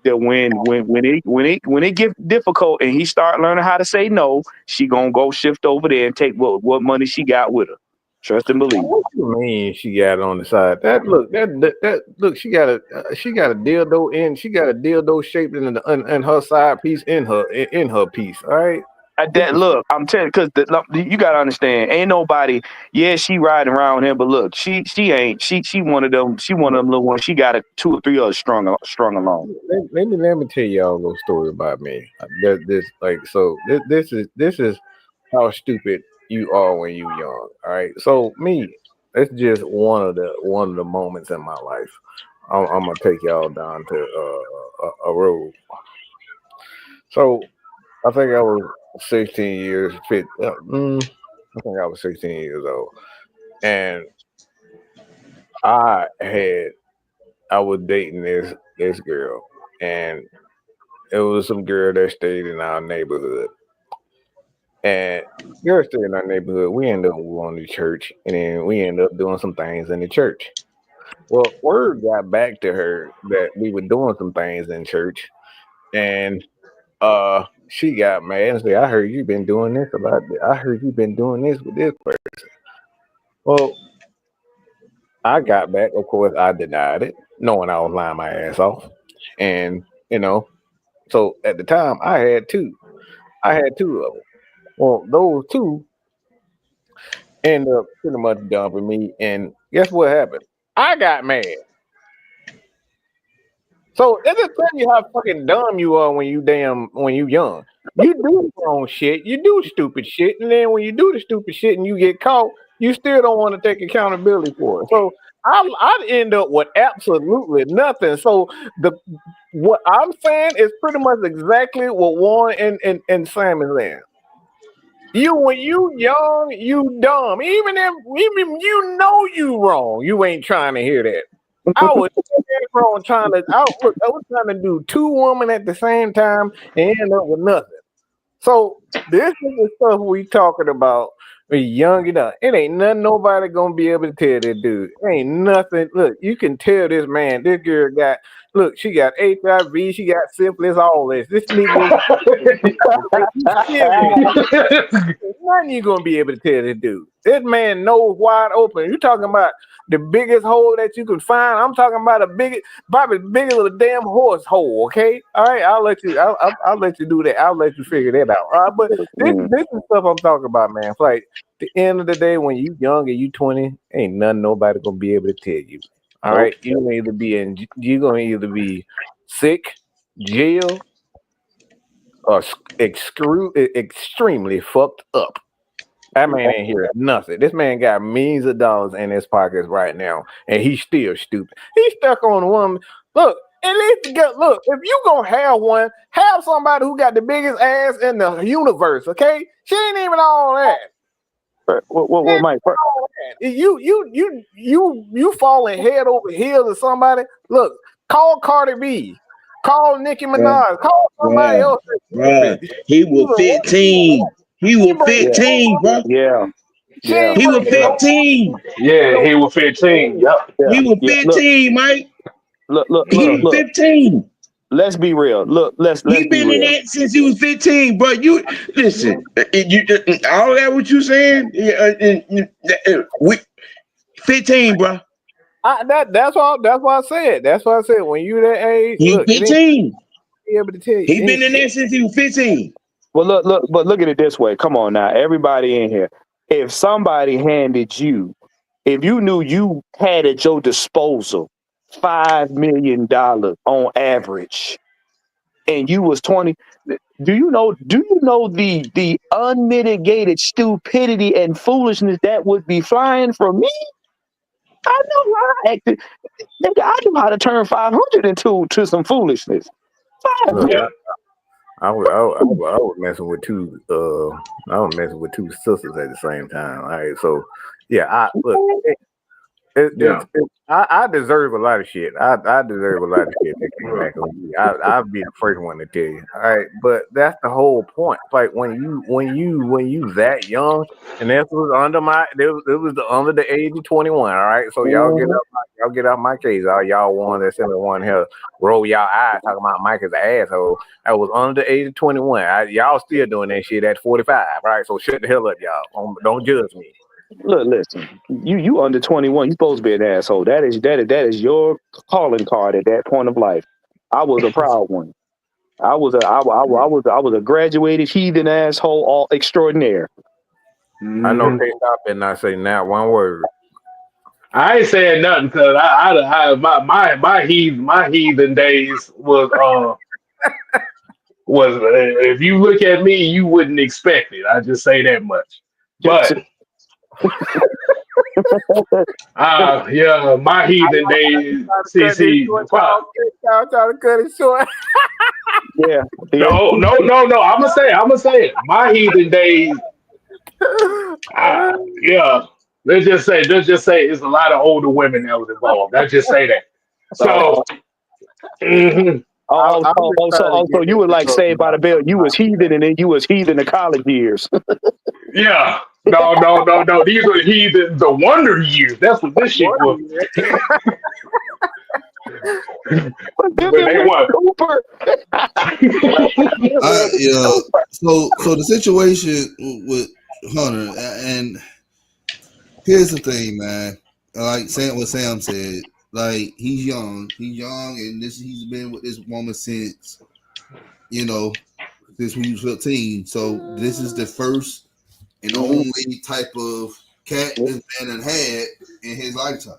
that when it get difficult and he start learning how to say no, she gonna go shift over there and take what money she got with her. Trust and believe. What you mean she got it on the side? That look. She got a dildo in. She got a dildo shaped in her side piece in her piece. All right. That look, I'm telling you, because you gotta understand, ain't nobody. Yeah, she riding around him, but look, she ain't. She one of them. She one of them little ones. She got 2 or 3 others strung along. Let me tell y'all a little story about me. This is how stupid you are when you young. All right. So me, it's just one of the moments in my life. I'm gonna take y'all down to a road. So I think I was 16 years fit. I think I was 16 years old, and I was dating this girl, and it was some girl that stayed in our neighborhood. And girl stayed in our neighborhood. We ended up going to church, and then we ended up doing some things in the church. Well, word got back to her that we were doing some things in church, and she got mad and said, "I heard you've been doing this I heard you've been doing this with this person." Well, I got back. Of course, I denied it, knowing I was lying my ass off. And so at the time, I had two. I had 2 of them. Well, those 2 ended up pretty much dumping me. And guess what happened? I got mad. So it just tell you how fucking dumb you are when you young. You do wrong shit, you do stupid shit, and then when you do the stupid shit and you get caught, you still don't want to take accountability for it. So I'd end up with absolutely nothing. So what I'm saying is pretty much exactly what Warren and Sam is saying. When you young, you dumb. Even you know you wrong, you ain't trying to hear that. I was trying to do 2 women at the same time and end up with nothing. So this is the stuff we talking about. When you're young enough, it ain't nothing nobody gonna be able to tell that dude. Ain't nothing. Look, you can tell this man, this girl got. Look, she got HIV, she got syphilis, all this. This nigga, nothing you gonna be able to tell this dude. This man nose wide open. You talking about the biggest hole that you can find? I'm talking about probably bigger than a damn horse hole. Okay, all right. I'll let you. I'll let you do that. I'll let you figure that out. All right, but this is stuff I'm talking about, man. It's like the end of the day, when you young and you 20, ain't nothing nobody gonna be able to tell you. All right, you're gonna either be sick, jail, or extremely fucked up. That man ain't hearing nothing. This man got millions of dollars in his pockets right now, and he's still stupid. He's stuck on one. Look, at least if you gonna have one, have somebody who got the biggest ass in the universe. Okay, she ain't even all that. Well, Mike, you falling head over heels to somebody. Look, call Cardi B, call Nicki Minaj, call somebody else. He was 15. He was 15, bro. Yeah. He was 15. Yeah, he was 15. Yep. He was 15, Mike. Look. He was 15. Let's be real. Look, let's He been in that since he was 15, bro. You listen, all that what you saying? 15, bro. That's what I said. That's what I said. When you that age, he 15. Be able to tell you. He been in there since he was 15. Well, look at it this way. Come on now, everybody in here. If somebody handed you, if you knew you had at your disposal $5 million on average, and you was 20, do you know the unmitigated stupidity and foolishness that would be flying from me? I know how I acted. Nigga, I knew how to turn 500 into some foolishness. Look, 500. I was messing with I was messing with two sisters at the same time. All right, so yeah, Yeah. I deserve a lot of shit. I deserve a lot of shit that came back on me. I'll be the first one to tell you. All right, but that's the whole point. Like when you that young, and this was under the age of 21. All right, so y'all get out my case. All y'all one that simply want here roll y'all eyes talking about Mike is an asshole. I was under the age of 21. Y'all still doing that shit at 45. All right, so shut the hell up, y'all. Don't judge me. Look, listen. You under 21. You supposed to be an asshole. That is your calling card at that point of life. I was a proud one. I was a graduated heathen asshole, all extraordinaire. I know Mhm. K-Stop and not say not one word. I ain't saying nothing because my heathen days was if you look at me you wouldn't expect it. I just say that much. Just, But yeah, my heathen days. See, the pop. Y'all trying to cut it short. yeah, yeah. No, no, no, no. I'm gonna say it. My heathen days. Yeah. Let's just say it's a lot of older women that was involved. Let's just say that. So, Oh, mhm. I was trying to so get you this were like across Saved by the Bell. You was heathen, and then you was heathen the college years. Yeah. No, no, no, no. These are the wonder years. That's what this shit was. Give When him they Mr. won. Cooper. Yeah. So the situation with Hunter, and here's the thing, man. Like what Sam said, like he's young, and he's been with this woman since you know since we was 15. So this is the first and Mhm. only type of cat this man had in his lifetime.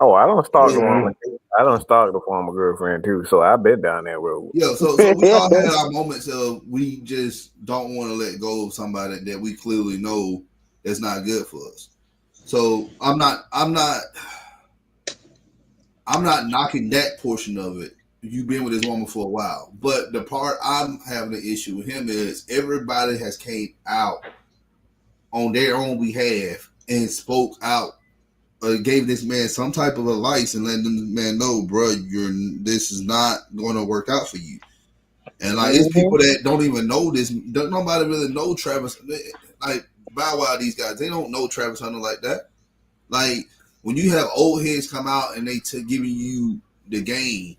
Oh, I don't stalk the So, Mhm. woman. I don't stalk the former girlfriend too. So I've been down that road. yeah, so we all had our moments of we just don't want to let go of somebody that we clearly know that's not good for us. So I'm not knocking that portion of it. You've been with this woman for a while, but the part I'm having an issue with him is everybody has came out on their own behalf and spoke out, gave this man some type of advice and letting the man know, bro, this is not going to work out for you. And like it's people that don't even know this. Nobody really know Travis. Like Bow Wow, these guys, they don't know Travis Hunter like that. Like when you have old heads come out and they giving you the game,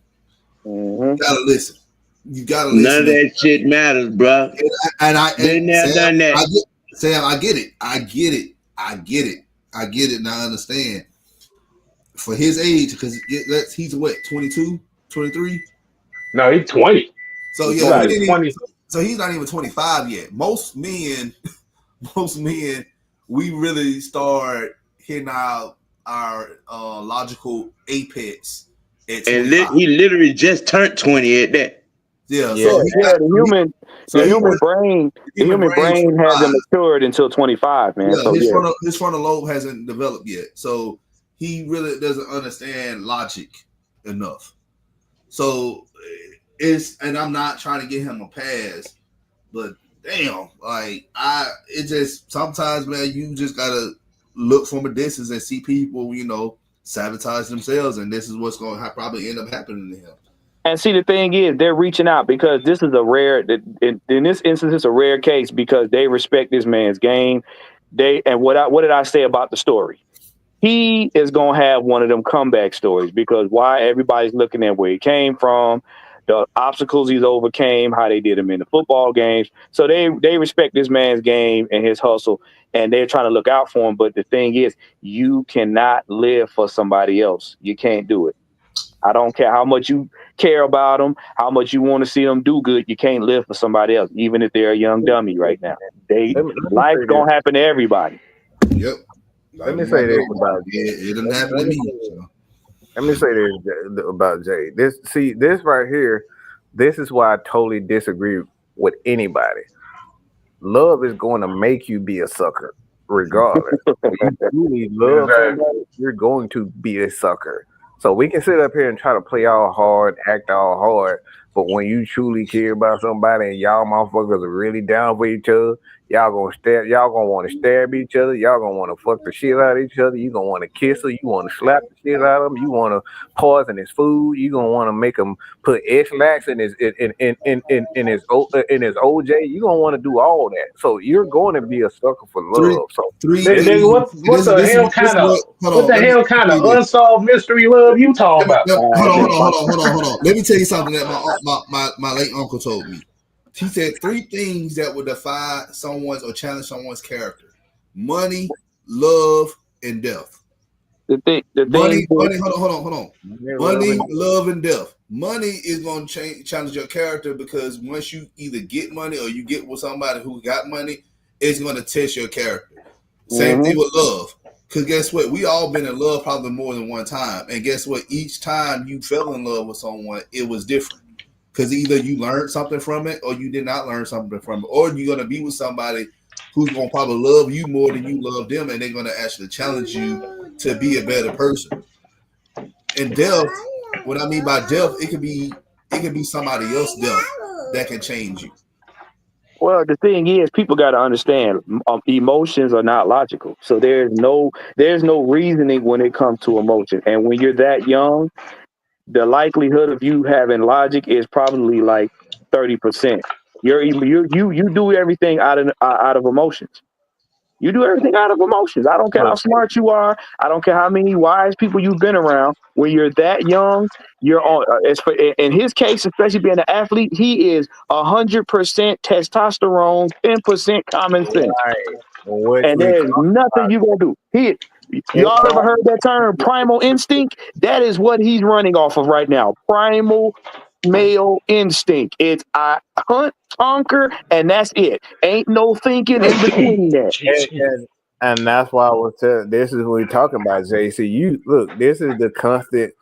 Mhm. you gotta listen. You gotta None listen. of that shit matters, bro. And Been there, Sam, done that. I get it. I get it, and I understand. For his age, because he's what 22, 23. No, he's 20. So He's yeah, he about didn't. 20. So he's not even 25 yet. Most men, we really start hitting our logical apex at And 25. he literally just turned 20 at that. Yeah, Yeah, so yeah. The he human went brain, the human brain hasn't 25. matured until 25, man. Yeah, So yeah. his frontal lobe hasn't developed yet, so he really doesn't understand logic enough. So and I'm not trying to give him a pass, but damn, like it just sometimes, man, you just gotta look from a distance and see people, sabotage themselves, and this is what's going to probably end up happening to him. And see, the thing is, they're reaching out because this is a rare. In this instance, it's a rare case because they respect this man's game. What did I say about the story? He is gonna have one of them comeback stories because why everybody's looking at where he came from, the obstacles he's overcame, how they did him in the football games. So they respect this man's game and his hustle, and they're trying to look out for him. But the thing is, you cannot live for somebody else. You can't do it. I don't care how much you care about them, how much you want to see them do good. You can't live for somebody else, even if they're a young dummy right now. Let me Life's say this. gonna happen to everybody. Yep. Let me say this about it didn't let, happen let to me me. say So. let me say this about Jay. This right here. This is why I totally disagree with anybody. Love is going to make you be a sucker. regardless. When you truly love Exactly. somebody, you're going to be a sucker. So we can sit up here and try to play all hard, act all hard, but when you truly care about somebody and y'all motherfuckers are really down for each other, y'all gonna want to stab each other, y'all gonna want to fuck the shit out of each other, you gonna want to kiss her, you want to slap the shit out of him, you want to poison his food, you gonna want to make him put X-Lax in his in his OJ, you gonna want to do all that. So you're going to be a sucker for Three, love. So three Then, this then things. what the hell This kind is of hold what on. the Let me hell kind tell of you this. unsolved mystery love you talking about? Hold on, This fuck. hold on. Let me tell you something that my late uncle told me. He said 3 things that would define someone's or challenge someone's character: money, love, and death. The thing Money, is, money. Hold on. never love Money, and love, and death. Money is going to challenge your character because once you either get money or you get with somebody who got money, it's going to test your character. Same thing with love. Because guess what? We all been in love probably more than one time. And guess what? Each time you fell in love with someone, it was different. Because either you learned something from it or you did not learn something from it. Or you're going to be with somebody who's going to probably love you more than you love them. And they're going to actually challenge you to be a better person. And death, what I mean by death, it could be somebody else's death that can change you. well, the thing is, people got to understand emotions are not logical. So there's no reasoning when it comes to emotion. And when you're that young, the likelihood of you having logic is probably like 30%. You do everything out of emotions. You do everything out of emotions. I don't care how smart you are. I don't care how many wise people you've been around. When you're that young, you're on. In his case, especially being an athlete, he is 100% testosterone, 10% common sense, right. Which and we there's talk nothing about. you gonna do. It Y'all ever don't heard that term, primal instinct? That is what he's running off of right now. Primal male instinct. It's I hunt, conquer, and that's it. Ain't no thinking in between that. and, and and that's why I was telling. This is what we talking about, JC. You look. This is the constant.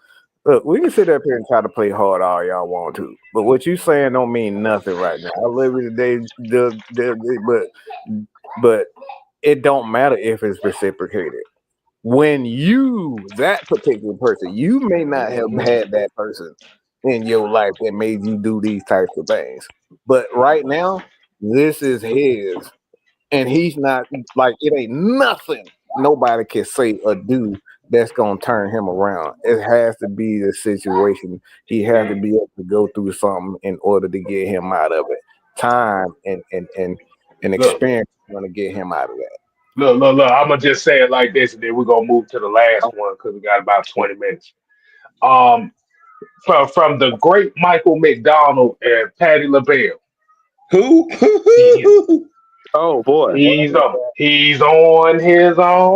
Look, we can sit up here and try to play hard all y'all want to, but what you saying don't mean nothing right now. I live it today, but it don't matter if it's reciprocated. When that particular person, you may not have had that person in your life that made you do these types of things, but right now, this is his, and he's not like it ain't nothing nobody can say or do that's gonna turn him around. It has to be the situation. He has to be able to go through something in order to get him out of it. Time and Look, experience is gonna get him out of that. look. I'm gonna just say it like this, and then we're gonna move to the last one because we got about 20 minutes. Um, from the great Michael McDonald and Patti LaBelle. Who? He, Oh boy. he's on his I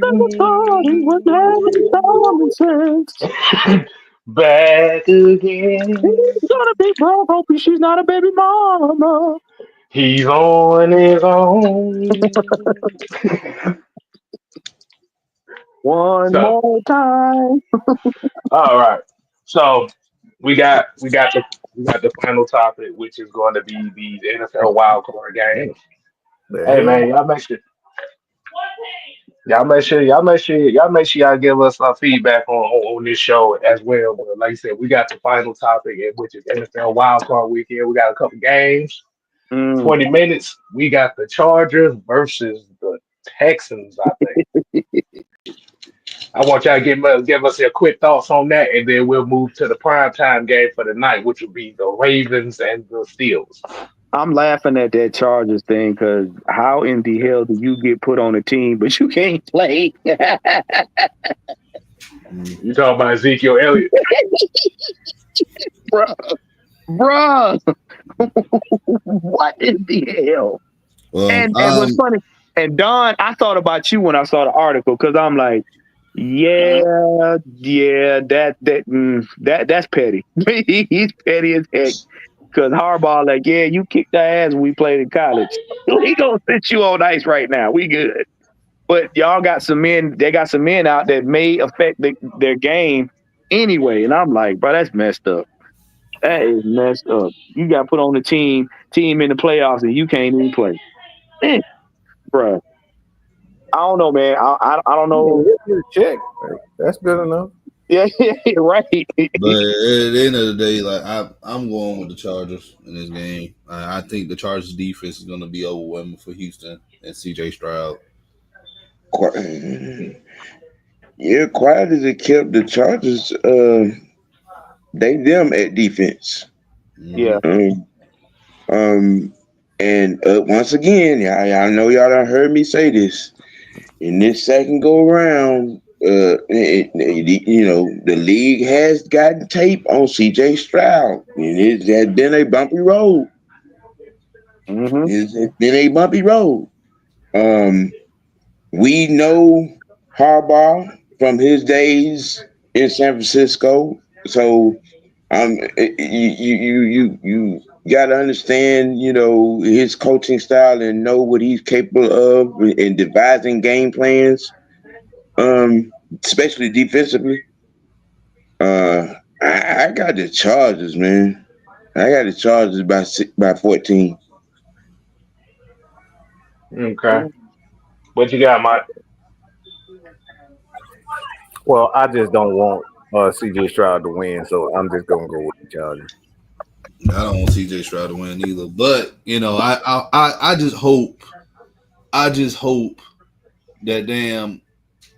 never thought he was having common own. sense. Back again. He's gonna be broke. Hope she's not a baby mama. He's on his own. One So, more time. all right. So we got the final topic, which is going to be these NFL wildcard games. The Hey hell? man, y'all make sure y'all give us feedback on this show as well. But like I said, we got the final topic, which is NFL wildcard weekend. We got a couple games. Mm. 20 minutes. We got the Chargers versus the Texans, I think. I want y'all to give us your quick thoughts on that, and then we'll move to the primetime game for the night, which will be the Ravens and the Steelers. I'm laughing at that Chargers thing because how in the hell do you get put on a team but you can't play? You talking about Ezekiel Elliott? bruh, bruh, what in the hell? Well, And what's funny, and Don, I thought about you when I saw the article because I'm like, yeah, that's petty. He's petty as heck. Because Harbaugh, like, yeah, you kicked our ass when we played in college. We gonna sit you on ice right now. We good. But y'all got some men. They got some men out that may affect their game anyway. And I'm like, bro, that's messed up. That is messed up. You got put on the team in the playoffs, and you can't even play, bro. I don't know, man. I don't know. Check. That's good enough. Yeah, right. But at the end of the day, like I'm going with the Chargers in this game. I think the Chargers defense is going to be overwhelming for Houston and CJ Stroud. Yeah, quiet as it kept the Chargers. They them at defense. Yeah. And once again, y'all know y'all done heard me say this. In this second go around, the league has gotten tape on CJ Stroud, and it has been a bumpy road. Mm-hmm. It's been a bumpy road. We know Harbaugh from his days in San Francisco, so you got to understand, his coaching style and know what he's capable of in devising game plans, especially defensively. I got the Chargers, man. I got the Chargers by 14. Okay. What you got, Mike? Well, I just don't want CJ Stroud to win, so I'm just gonna go with the Chargers. I don't want CJ Stroud to win either, but I just hope that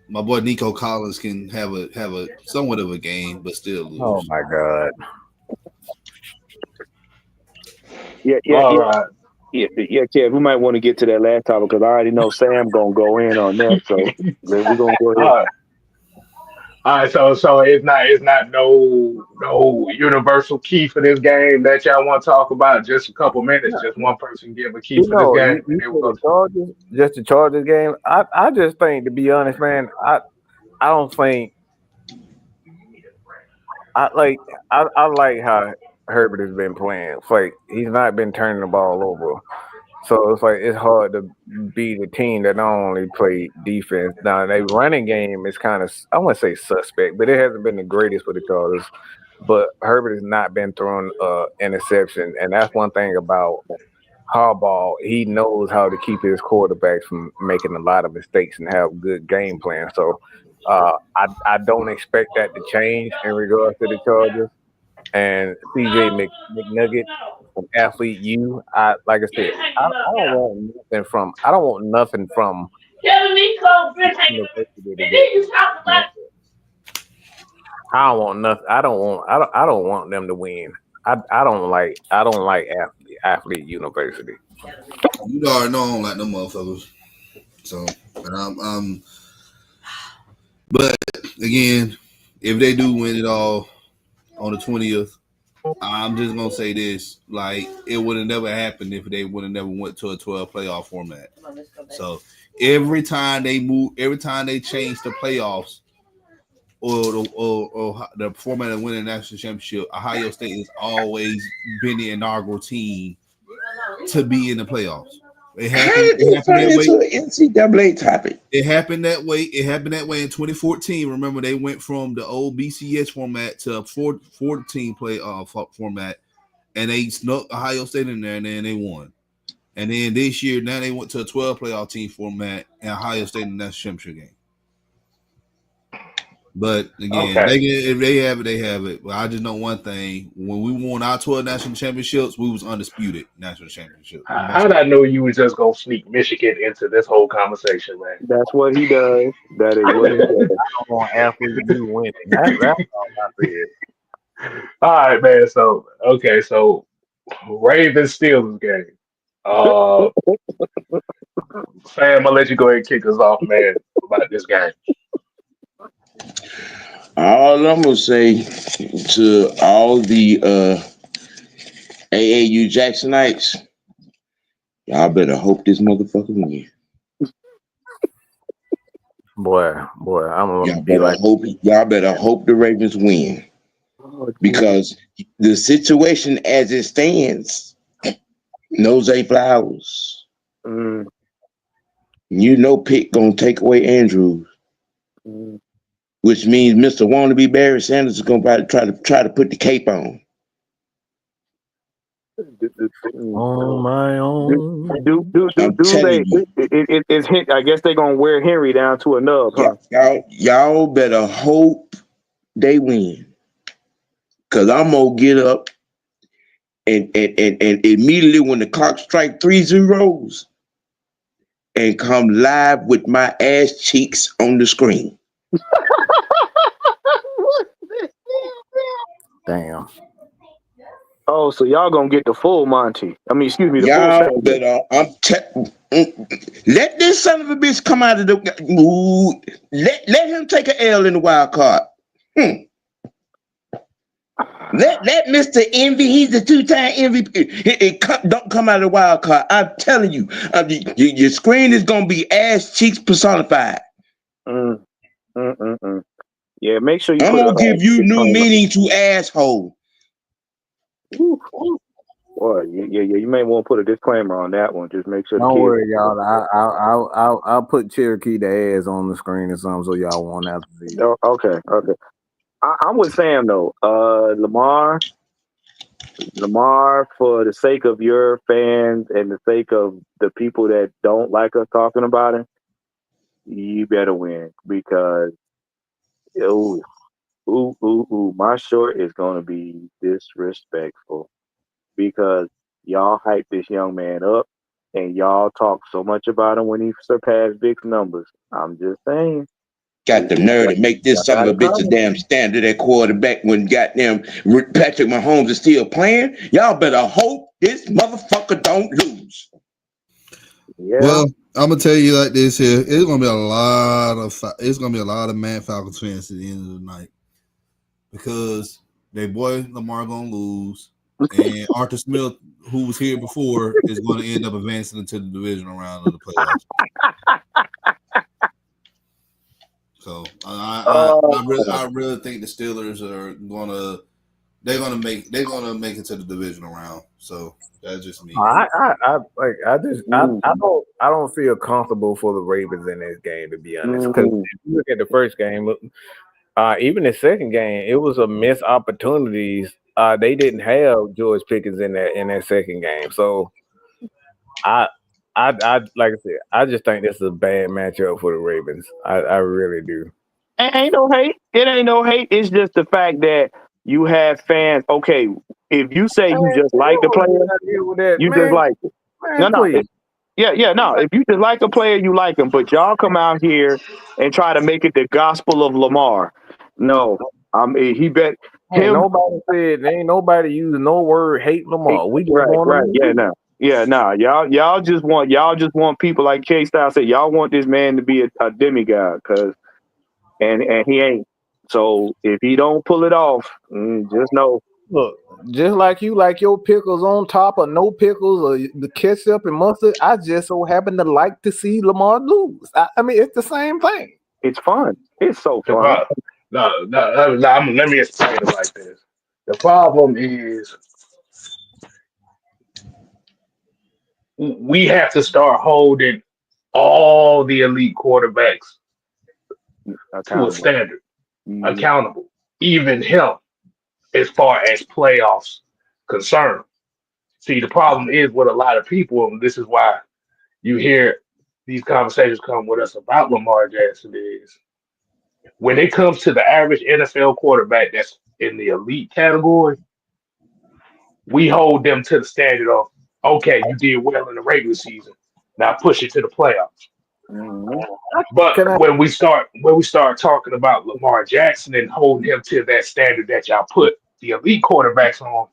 my boy Nico Collins can have a somewhat of a game, but still lose. Oh my God! Yeah. Right. Yeah, Kev, we might want to get to that last topic because I already know Sam gonna go in on that. So we're gonna go ahead. All right, so it's not no universal key for this game that y'all want to talk about. Just a couple minutes, just one person give a key for this game, and You then said we'll go the Chargers, just the Chargers game. I just think, to be honest, man, I don't think I like how Herbert has been playing. It's like he's not been turning the ball over. So it's like it's hard to beat a team that not only play defense. Now their running game is kind of, I wouldn't say suspect, but it hasn't been the greatest for the Chargers. But Herbert has not been throwing interception, and that's one thing about Harbaugh. He knows how to keep his quarterbacks from making a lot of mistakes and have good game plans. So I don't expect that to change in regards to the Chargers. And CJ McNugget from Athlete U. Like I said, I don't want nothing from university to get. I don't want nothing. I don't want them to win. I don't like Athlete University. You already know I don't like them motherfuckers. So, but again, if they do win it all on the 20th, I'm just gonna say this: like, it would have never happened if they would have never went to a 12 playoff format. So every time they change the playoffs or the format of winning a national championship, Ohio State has always been the inaugural team to be in the playoffs. It happened that way. An NCAA topic. It happened that way. It happened that way in 2014. Remember, they went from the old BCS format to a 14 play format, and they snuck Ohio State in there, and then they won. And then this year, now they went to a 12 playoff team format, and Ohio State in the national championship game. But again, if they have it, they have it. But I just know one thing: when we won our 12 national championships, we was undisputed national championship. How did I know you was just gonna sneak Michigan into this whole conversation, man? That's what he does. That is what he does. I don't want Athlete U winning. That's all I said. All right, man. So Ravens Steelers game. Sam, I'm gonna let you go ahead and kick us off, man, about this game. All I'm gonna say to all the AAU Jacksonites, y'all better hope this motherfucker win. Boy, I'm gonna Y'all be like, better hope the Ravens win. Because the situation as it stands, no Zay Flowers. You know Pitt gonna take away Andrews. Which means Mr. Wannabe Barry Sanders is gonna try to put the cape on. On my own. I'm telling you, It's hit. I guess they're gonna wear Henry down to a nub, huh? y'all better hope they win. Cause I'm gonna get up and immediately when the clock strike 3 zeros and come live with my ass cheeks on the screen. Damn. Oh, so y'all gonna get the full Monty? I mean, excuse me, the full Y'all Saturday. better. Let this son of a bitch come out of the. Let him take an L in the wild card. Let Mr. Envy. He's the 2-time MVP. Don't come out of the wild card. I'm telling you, your screen is gonna be ass cheeks personified. Yeah, make sure you I'm put gonna give you new disclaimer. meaning to asshole. Boy, you may want to put a disclaimer on that one. Just make sure. Don't worry, y'all. I'll put Cherokee the ass on the screen or something so y'all won't have to see. Oh, okay. I'm with Sam though. Lamar, for the sake of your fans and the sake of the people that don't like us talking about him, you better win because my short is gonna be disrespectful because y'all hype this young man up and y'all talk so much about him when he surpassed big numbers. I'm just saying. Got the nerve to make this son of a bitch a coming. damn standard at quarterback when goddamn Patrick Mahomes is still playing. Y'all better hope this motherfucker don't lose. Yeah. Well, I'm gonna tell you like this here. It's gonna be a lot of Mad Falcons fans at the end of the night because their boy Lamar gonna lose, and Arthur Smith, who was here before, is going to end up advancing into the divisional round of the playoffs. So I really think the Steelers are gonna make it to the divisional round. So that's just me. I don't feel comfortable for the Ravens in this game, to be honest. Because if you look at the first game, even the second game, it was a missed opportunities. They didn't have George Pickens in that second game, so I like I said, I just think this is a bad matchup for the Ravens. I really do. Ain't no hate. It ain't no hate. It's just the fact that you have fans. Okay, if you say you just like the player, you just like it. No, please. no. If you just like a player, you like him. But y'all come out here and try to make it the gospel of Lamar. No, he bet him. Ain't nobody using no word hate Lamar. We just want him. Y'all just want people like K Style said. Y'all want this man to be a demigod, and he ain't. So if he don't pull it off, just know. Look, just like you like your pickles on top or no pickles or the ketchup and mustard, I just so happen to like to see Lamar lose. I mean, it's the same thing. It's fun. It's so fun. Let me explain it like this. The problem is we have to start holding all the elite quarterbacks to a standard, accountable, even him, as far as playoffs concerned. See, the problem is with a lot of people, and this is why you hear these conversations come with us about Lamar Jackson, is when it comes to the average NFL quarterback that's in the elite category, we hold them to the standard of, okay, you did well in the regular season. Now push it to the playoffs. But when we start talking about Lamar Jackson and holding him to that standard that y'all put the elite quarterbacks on,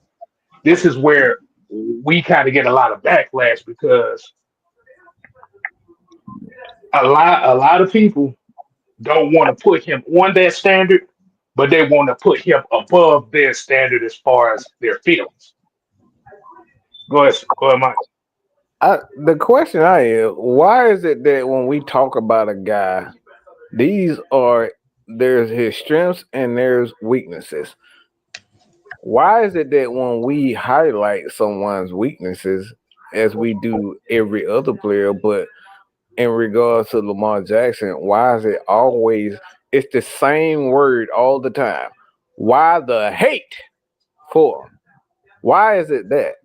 this is where we kind of get a lot of backlash because a lot of people don't want to put him on that standard, but they want to put him above their standard as far as their feelings. Go ahead, Mike. The question I have, why is it that when we talk about a guy, there's his strengths and there's weaknesses? Why is it that when we highlight someone's weaknesses, as we do every other player, but in regards to Lamar Jackson, why is it always it's the same word all the time? Why the hate for him? Why is it that?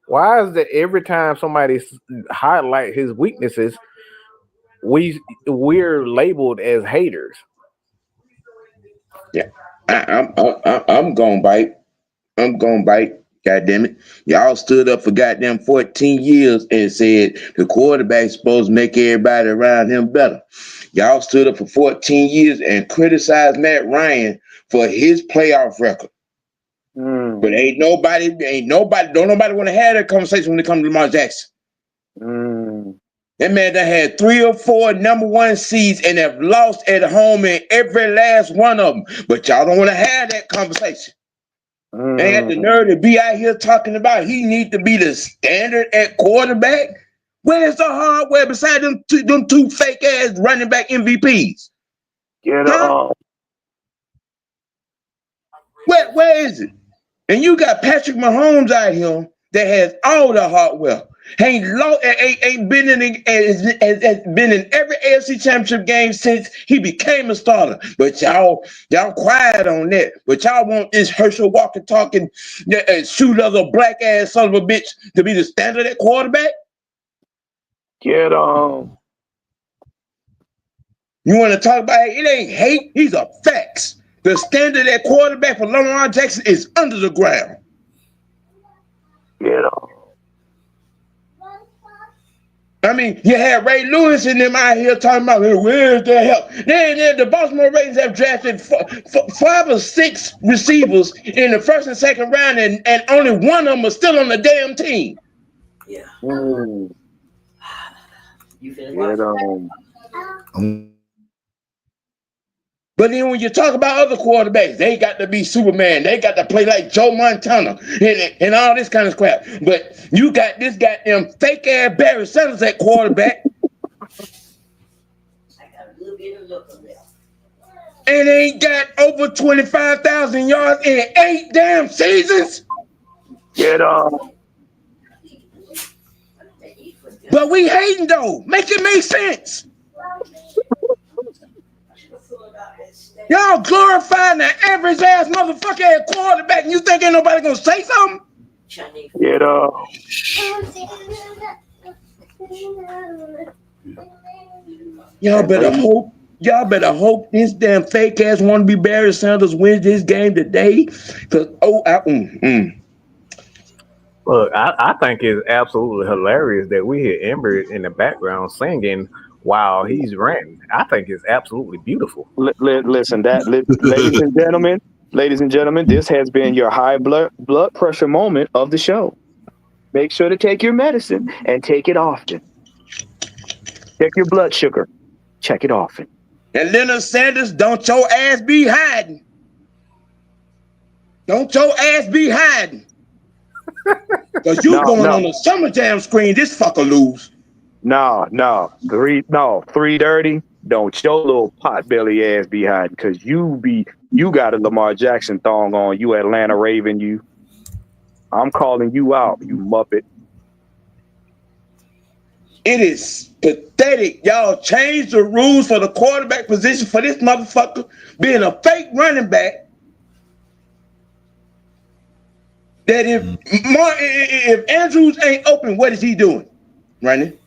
Why is that every time somebody highlight his weaknesses, we're labeled as haters? Yeah, I'm gonna bite. I'm gonna bite. God damn it. Y'all stood up for goddamn 14 years and said the quarterback's supposed to make everybody around him better. Y'all stood up for 14 years and criticized Matt Ryan for his playoff record. But don't nobody want to have that conversation when it comes to Lamar Jackson. That man that had 3 or 4 number 1 seeds and have lost at home in every last one of them. But y'all don't want to have that conversation. They had the nerve to be out here talking about he need to be the standard at quarterback. Where's the hardware beside them two fake ass running back MVPs? Huh? Where is it? And you got Patrick Mahomes out here that has all the hardware. Ain't been in has been in every AFC Championship game since he became a starter. But y'all quiet on that. But y'all want this Herschel Walker talking shoe leather black ass son of a bitch to be the standard at quarterback? Get on. You want to talk about it? It ain't hate. These are facts. The standard at quarterback for Lamar Jackson is under the ground. Get on. I mean, you had Ray Lewis and them out here talking about where's their help. Then the Baltimore Ravens have drafted 5 or 6 receivers in the first and second round, and only one of them is still on the damn team. Yeah. You Get on. But then when you talk about other quarterbacks, they got to be Superman. They got to play like Joe Montana and all this kind of crap. But you got this goddamn fake ass Barry Sanders at quarterback. I got a little bit of look on there. And ain't got over 25,000 yards in 8 damn seasons. Get on. But we hating though. Make it make sense. Y'all glorifying the average ass motherfucker at quarterback, and you think ain't nobody gonna say something? Get up. Y'all better hope this damn fake ass wannabe Barry Sanders wins this game today. Cause Look, I think it's absolutely hilarious that we hear Ember in the background singing while he's ranting. I think it's absolutely beautiful. Listen, ladies and gentlemen, this has been your high blood pressure moment of the show. Make sure to take your medicine and take it often. Check your blood sugar. Check it often. And Leonard Sanders, don't your ass be hiding. Don't your ass be hiding. Cause you going on the Summer Jam screen, this fucker lose. No, 3:30. Don't your little potbelly ass be hiding, cause you got a Lamar Jackson thong on, you Atlanta Raven, you. I'm calling you out, you muppet. It is pathetic. Y'all changed the rules for the quarterback position for this motherfucker being a fake running back. That if Andrews ain't open, what is he doing? Running.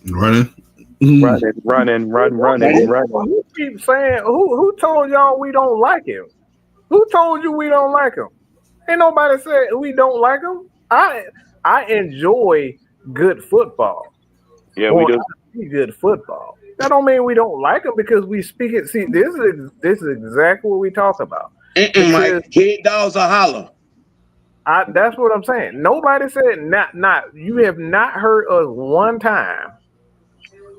Running. Who keeps saying who told y'all we don't like him? Who told you we don't like him? Ain't nobody said we don't like him. I enjoy good football. Yeah, we do. Good football. That don't mean we don't like him because we speak it. See, this is exactly what we talk about. Mike, head dogs are holler. That's what I'm saying. Nobody said not. You have not heard us one time.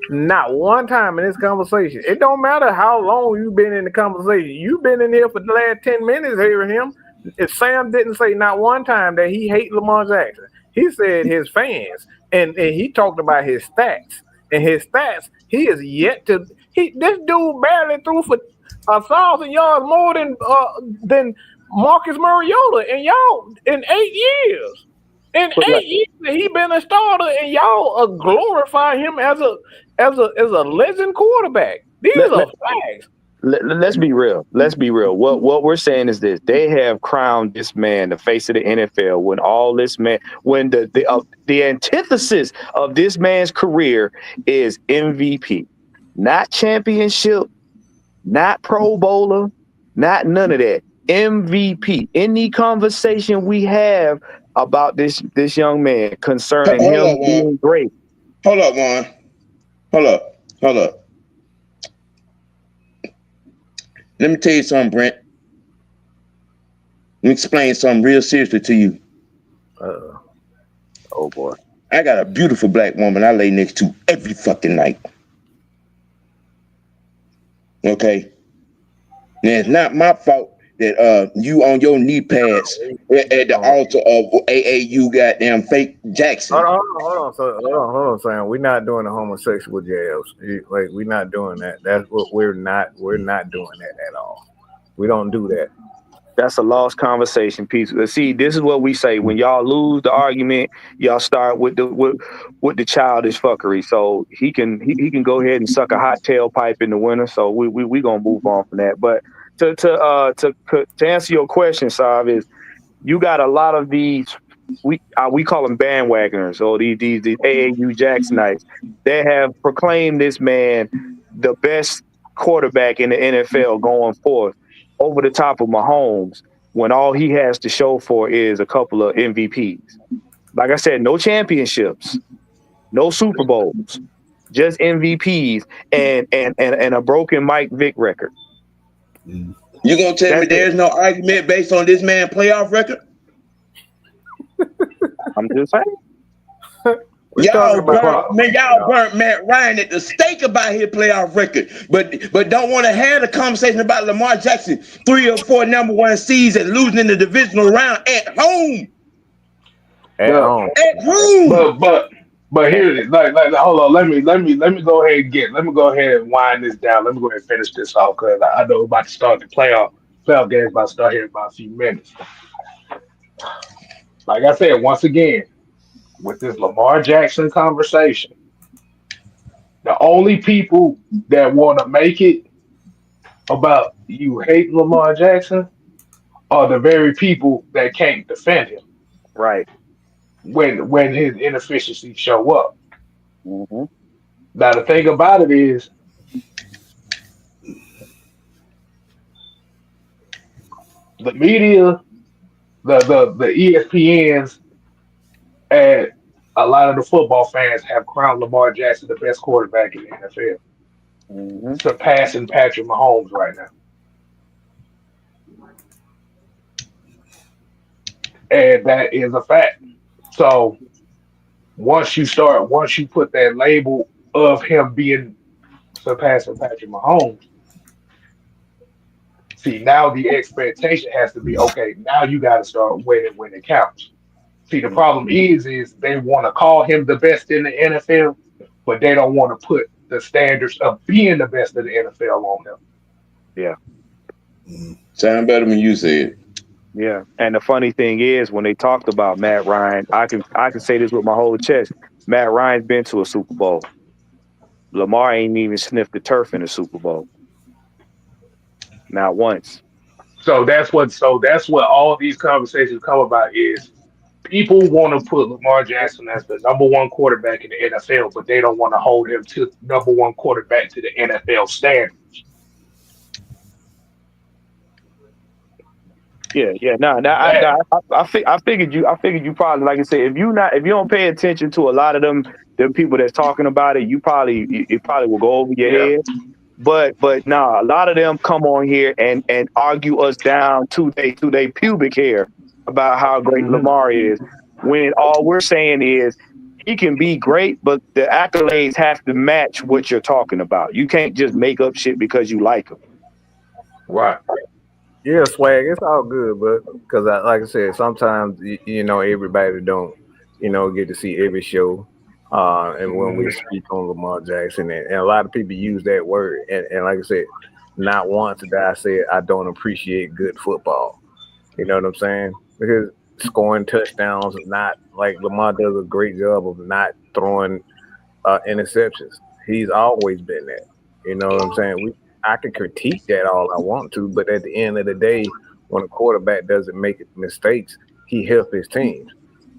Not one time in this conversation. It don't matter how long you've been in the conversation. You've been in here for the last 10 minutes hearing him. If Sam didn't say not one time that he hates Lamar Jackson, he said his fans, and he talked about his stats. And his stats, he is yet to. This dude barely threw for 1,000 yards more than Marcus Mariota, and y'all in 8 years. In 8 years, he been a starter, and y'all glorify him as a legend quarterback. These are facts. let's be real. Let's be real. What we're saying is this: they have crowned this man the face of the NFL when the antithesis of this man's career is MVP, not championship, not Pro Bowler, not none of that. MVP. Any conversation we have about this young man concerning Hold him up, Juan. being great. Hold up, Juan. Hold up. Let me tell you something, Brent. Let me explain something real seriously to you. Oh boy. I got a beautiful black woman I lay next to every fucking night. Okay? Now, it's not my fault that you on your knee pads at the altar of AAU goddamn fake Jackson. Hold on, Sam. We're not doing the homosexual jails. Like, we're not doing that. That's what we're not doing that at all. We don't do that. That's a lost conversation piece. See, this is what we say when y'all lose the argument. Y'all start with the childish fuckery. So he can go ahead and suck a hot tailpipe in the winter. So we gonna move on from that. But to answer your question, Sav, is you got a lot of these. We call them bandwagoners or these AAU Jacksonites. They have proclaimed this man the best quarterback in the NFL going forth, over the top of Mahomes, when all he has to show for is a couple of MVPs. Like I said, no championships, no Super Bowls, just MVPs and a broken Mike Vick record. You gonna tell me there's no argument based on this man's playoff record? I'm just saying. Y'all burnt Matt Ryan at the stake about his playoff record, but don't want to have the conversation about Lamar Jackson 3 or 4 number 1 seeds and losing in the divisional round at home. At home. But here it is. Like, hold on. Let me go ahead and wind this down. Let me go ahead and finish this off because I know we're about to start the playoff games about to start here in about a few minutes. Like I said, once again, with this Lamar Jackson conversation, the only people that want to make it about you hate Lamar Jackson are the very people that can't defend him. Right. When his inefficiencies show up. Mm-hmm. Now the thing about it is, the media, the ESPNs, and a lot of the football fans have crowned Lamar Jackson the best quarterback in the NFL, surpassing Patrick Mahomes right now. And that is a fact. So once you put that label of him being surpassing Patrick Mahomes, see, now the expectation has to be, okay, now you got to start winning when it counts. See, the problem is they want to call him the best in the NFL, but they don't want to put the standards of being the best in the NFL on him. Yeah. Sound better when you say it. Yeah. And the funny thing is, when they talked about Matt Ryan, I can say this with my whole chest. Matt Ryan's been to a Super Bowl. Lamar ain't even sniffed the turf in a Super Bowl. Not once. So that's what all these conversations come about is people want to put Lamar Jackson as the number 1 quarterback in the NFL, but they don't want to hold him to number 1 quarterback to the NFL standards. Yeah. No, I figured you probably, like I said, if you don't pay attention to a lot of them people that's talking about it, it probably will go over your head. But a lot of them come on here and argue us down to their pubic hair about how great Lamar is, when all we're saying is he can be great, but the accolades have to match what you're talking about. You can't just make up shit because you like him. Right. Yeah, swag. It's all good, but because like I said, sometimes everybody don't get to see every show. And when we speak on Lamar Jackson, and a lot of people use that word, and like I said, not once did I say I don't appreciate good football. You know what I'm saying? Because scoring touchdowns is not like Lamar does a great job of not throwing interceptions. He's always been that. You know what I'm saying? I can critique that all I want to, but at the end of the day, when a quarterback doesn't make mistakes, he helps his teams.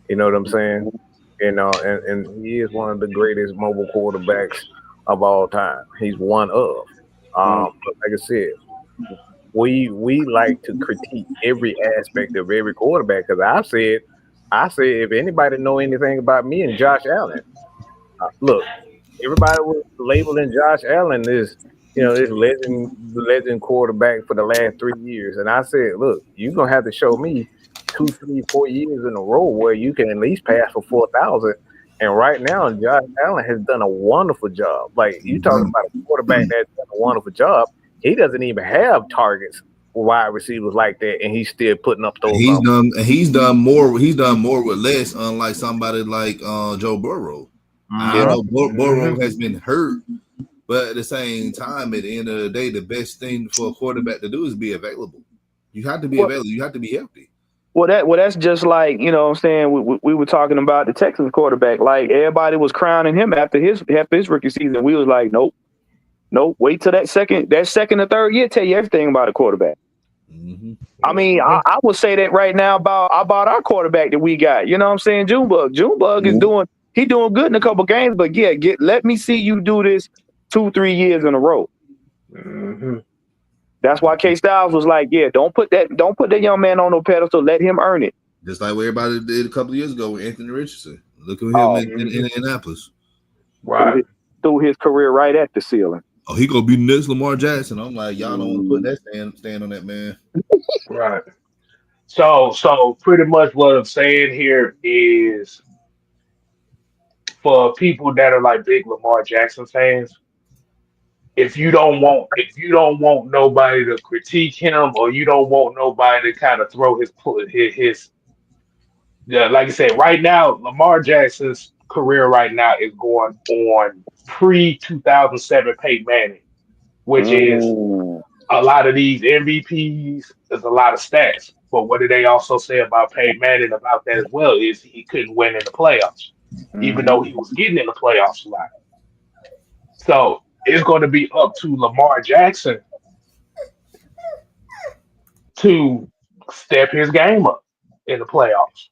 You know what I'm saying? And he is one of the greatest mobile quarterbacks of all time. He's one of. But like I said, we like to critique every aspect of every quarterback because I said if anybody know anything about me and Josh Allen, look, everybody was labeling Josh Allen as this legend quarterback for the last 3 years, and I said, look, you're gonna have to show me 2, 3, 4 years in a row where you can at least pass for 4,000. And right now, Josh Allen has done a wonderful job. Like you talking about a quarterback that's done a wonderful job. He doesn't even have targets for wide receivers like that, and he's still putting up those numbers. He's done more. He's done more with less, unlike somebody like Joe Burrow. I know Burrow has been hurt, but at the same time, at the end of the day, the best thing for a quarterback to do is be available. You have to be available. You have to be healthy. Well, that's just like, you know what I'm saying, we were talking about the Texans quarterback. Like, everybody was crowning him after his rookie season. We was like, nope, wait till that second or third year, tell you everything about a quarterback. Mm-hmm. I mean, I would say that right now about our quarterback that we got. You know what I'm saying? Junebug is doing good in a couple games, but yeah, let me see you do this 2-3 years in a row. Mm-hmm. That's why K Styles was like, yeah, don't put that young man on no pedestal. Let him earn it. Just like what everybody did a couple of years ago with Anthony Richardson. Look at him in Indianapolis. Right. Threw his career right at the ceiling. Oh, he gonna be the next Lamar Jackson. I'm like, y'all don't want to put that stand on that man. Right. So pretty much what I'm saying here is for people that are like big Lamar Jackson fans, if you don't want nobody to critique him, or you don't want nobody to kind of throw his like I said, right now Lamar Jackson's career right now is going on pre 2007 Peyton Manning, which is a lot of these MVPs. There's a lot of stats, but what did they also say about Peyton Manning about that as well is he couldn't win in the playoffs, even though he was getting in the playoffs a lot. So it's going to be up to Lamar Jackson to step his game up in the playoffs.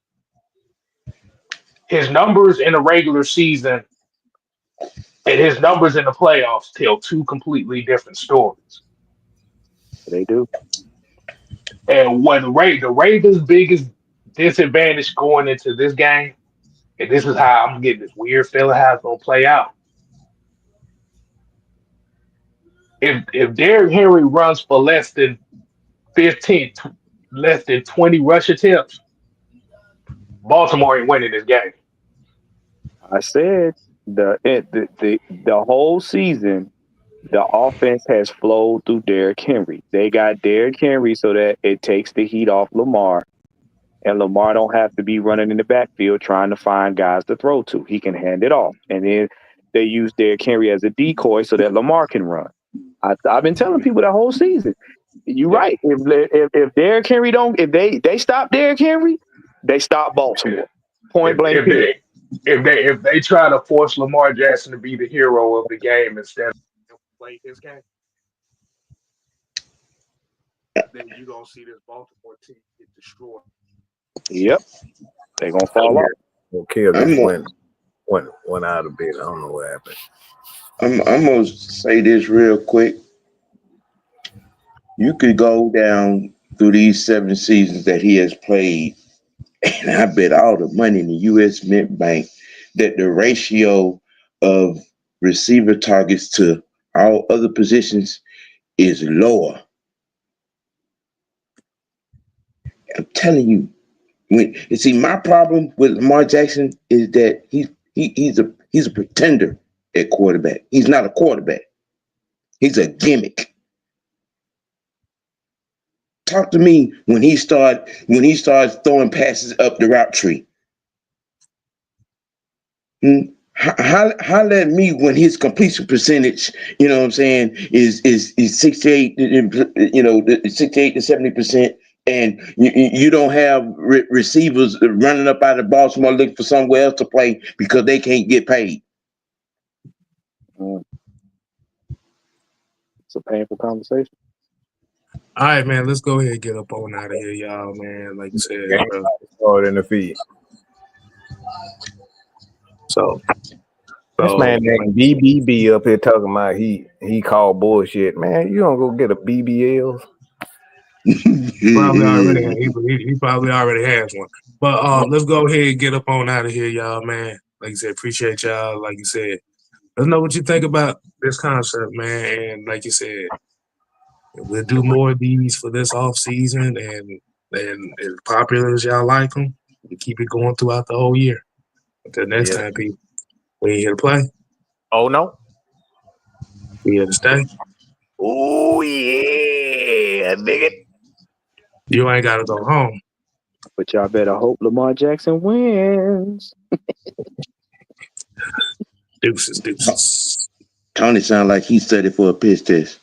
His numbers in the regular season and his numbers in the playoffs tell two completely different stories. They do. And what the Ravens' biggest disadvantage going into this game, and this is how I'm getting this weird feeling how it's going to play out. If Derrick Henry runs for less than 20 rush attempts, Baltimore ain't winning this game. I said the whole season, the offense has flowed through Derrick Henry. They got Derrick Henry so that it takes the heat off Lamar, and Lamar don't have to be running in the backfield trying to find guys to throw to. He can hand it off, and then they use Derrick Henry as a decoy so that Lamar can run. I've been telling people that whole season. You're right. If Derrick Henry if they stop Derrick Henry, they stop Baltimore. Point blank. If they try to force Lamar Jackson to be the hero of the game instead of playing his game, then you're gonna see this Baltimore team get destroyed. Yep, they're gonna fall off. Okay, this went out of bed. I don't know what happened. I'm gonna say this real quick. You could go down through these 7 seasons that he has played, and I bet all the money in the U.S. Mint Bank that the ratio of receiver targets to all other positions is lower. I'm telling you, my problem with Lamar Jackson is that he's a pretender at quarterback. He's not a quarterback. He's a gimmick. Talk to me when he starts throwing passes up the route tree. Holler at me when his completion percentage, you know what I'm saying, is 68, 68 to 70%, and you don't have receivers running up out of Baltimore looking for somewhere else to play because they can't get paid. It's a painful conversation. All right, man. Let's go ahead and get up on out of here, y'all, man. Like you said, bro. Hard in the feet. So This man named BBB up here talking about he called bullshit. Man, you don't go get a BBL. probably already he probably already has one. But let's go ahead and get up on out of here, y'all, man. Like you said, appreciate y'all. Like you said, let us know what you think about this concept, man. And like you said, we'll do more of these for this off season, and as popular as y'all like them, we keep it going throughout the whole year. Until next time, people, we ain't here to play. Oh no, we here to stay. Oh yeah, nigga. You ain't got to go home. But y'all better hope Lamar Jackson wins. Deuces. Tony sound like he studied for a piss test.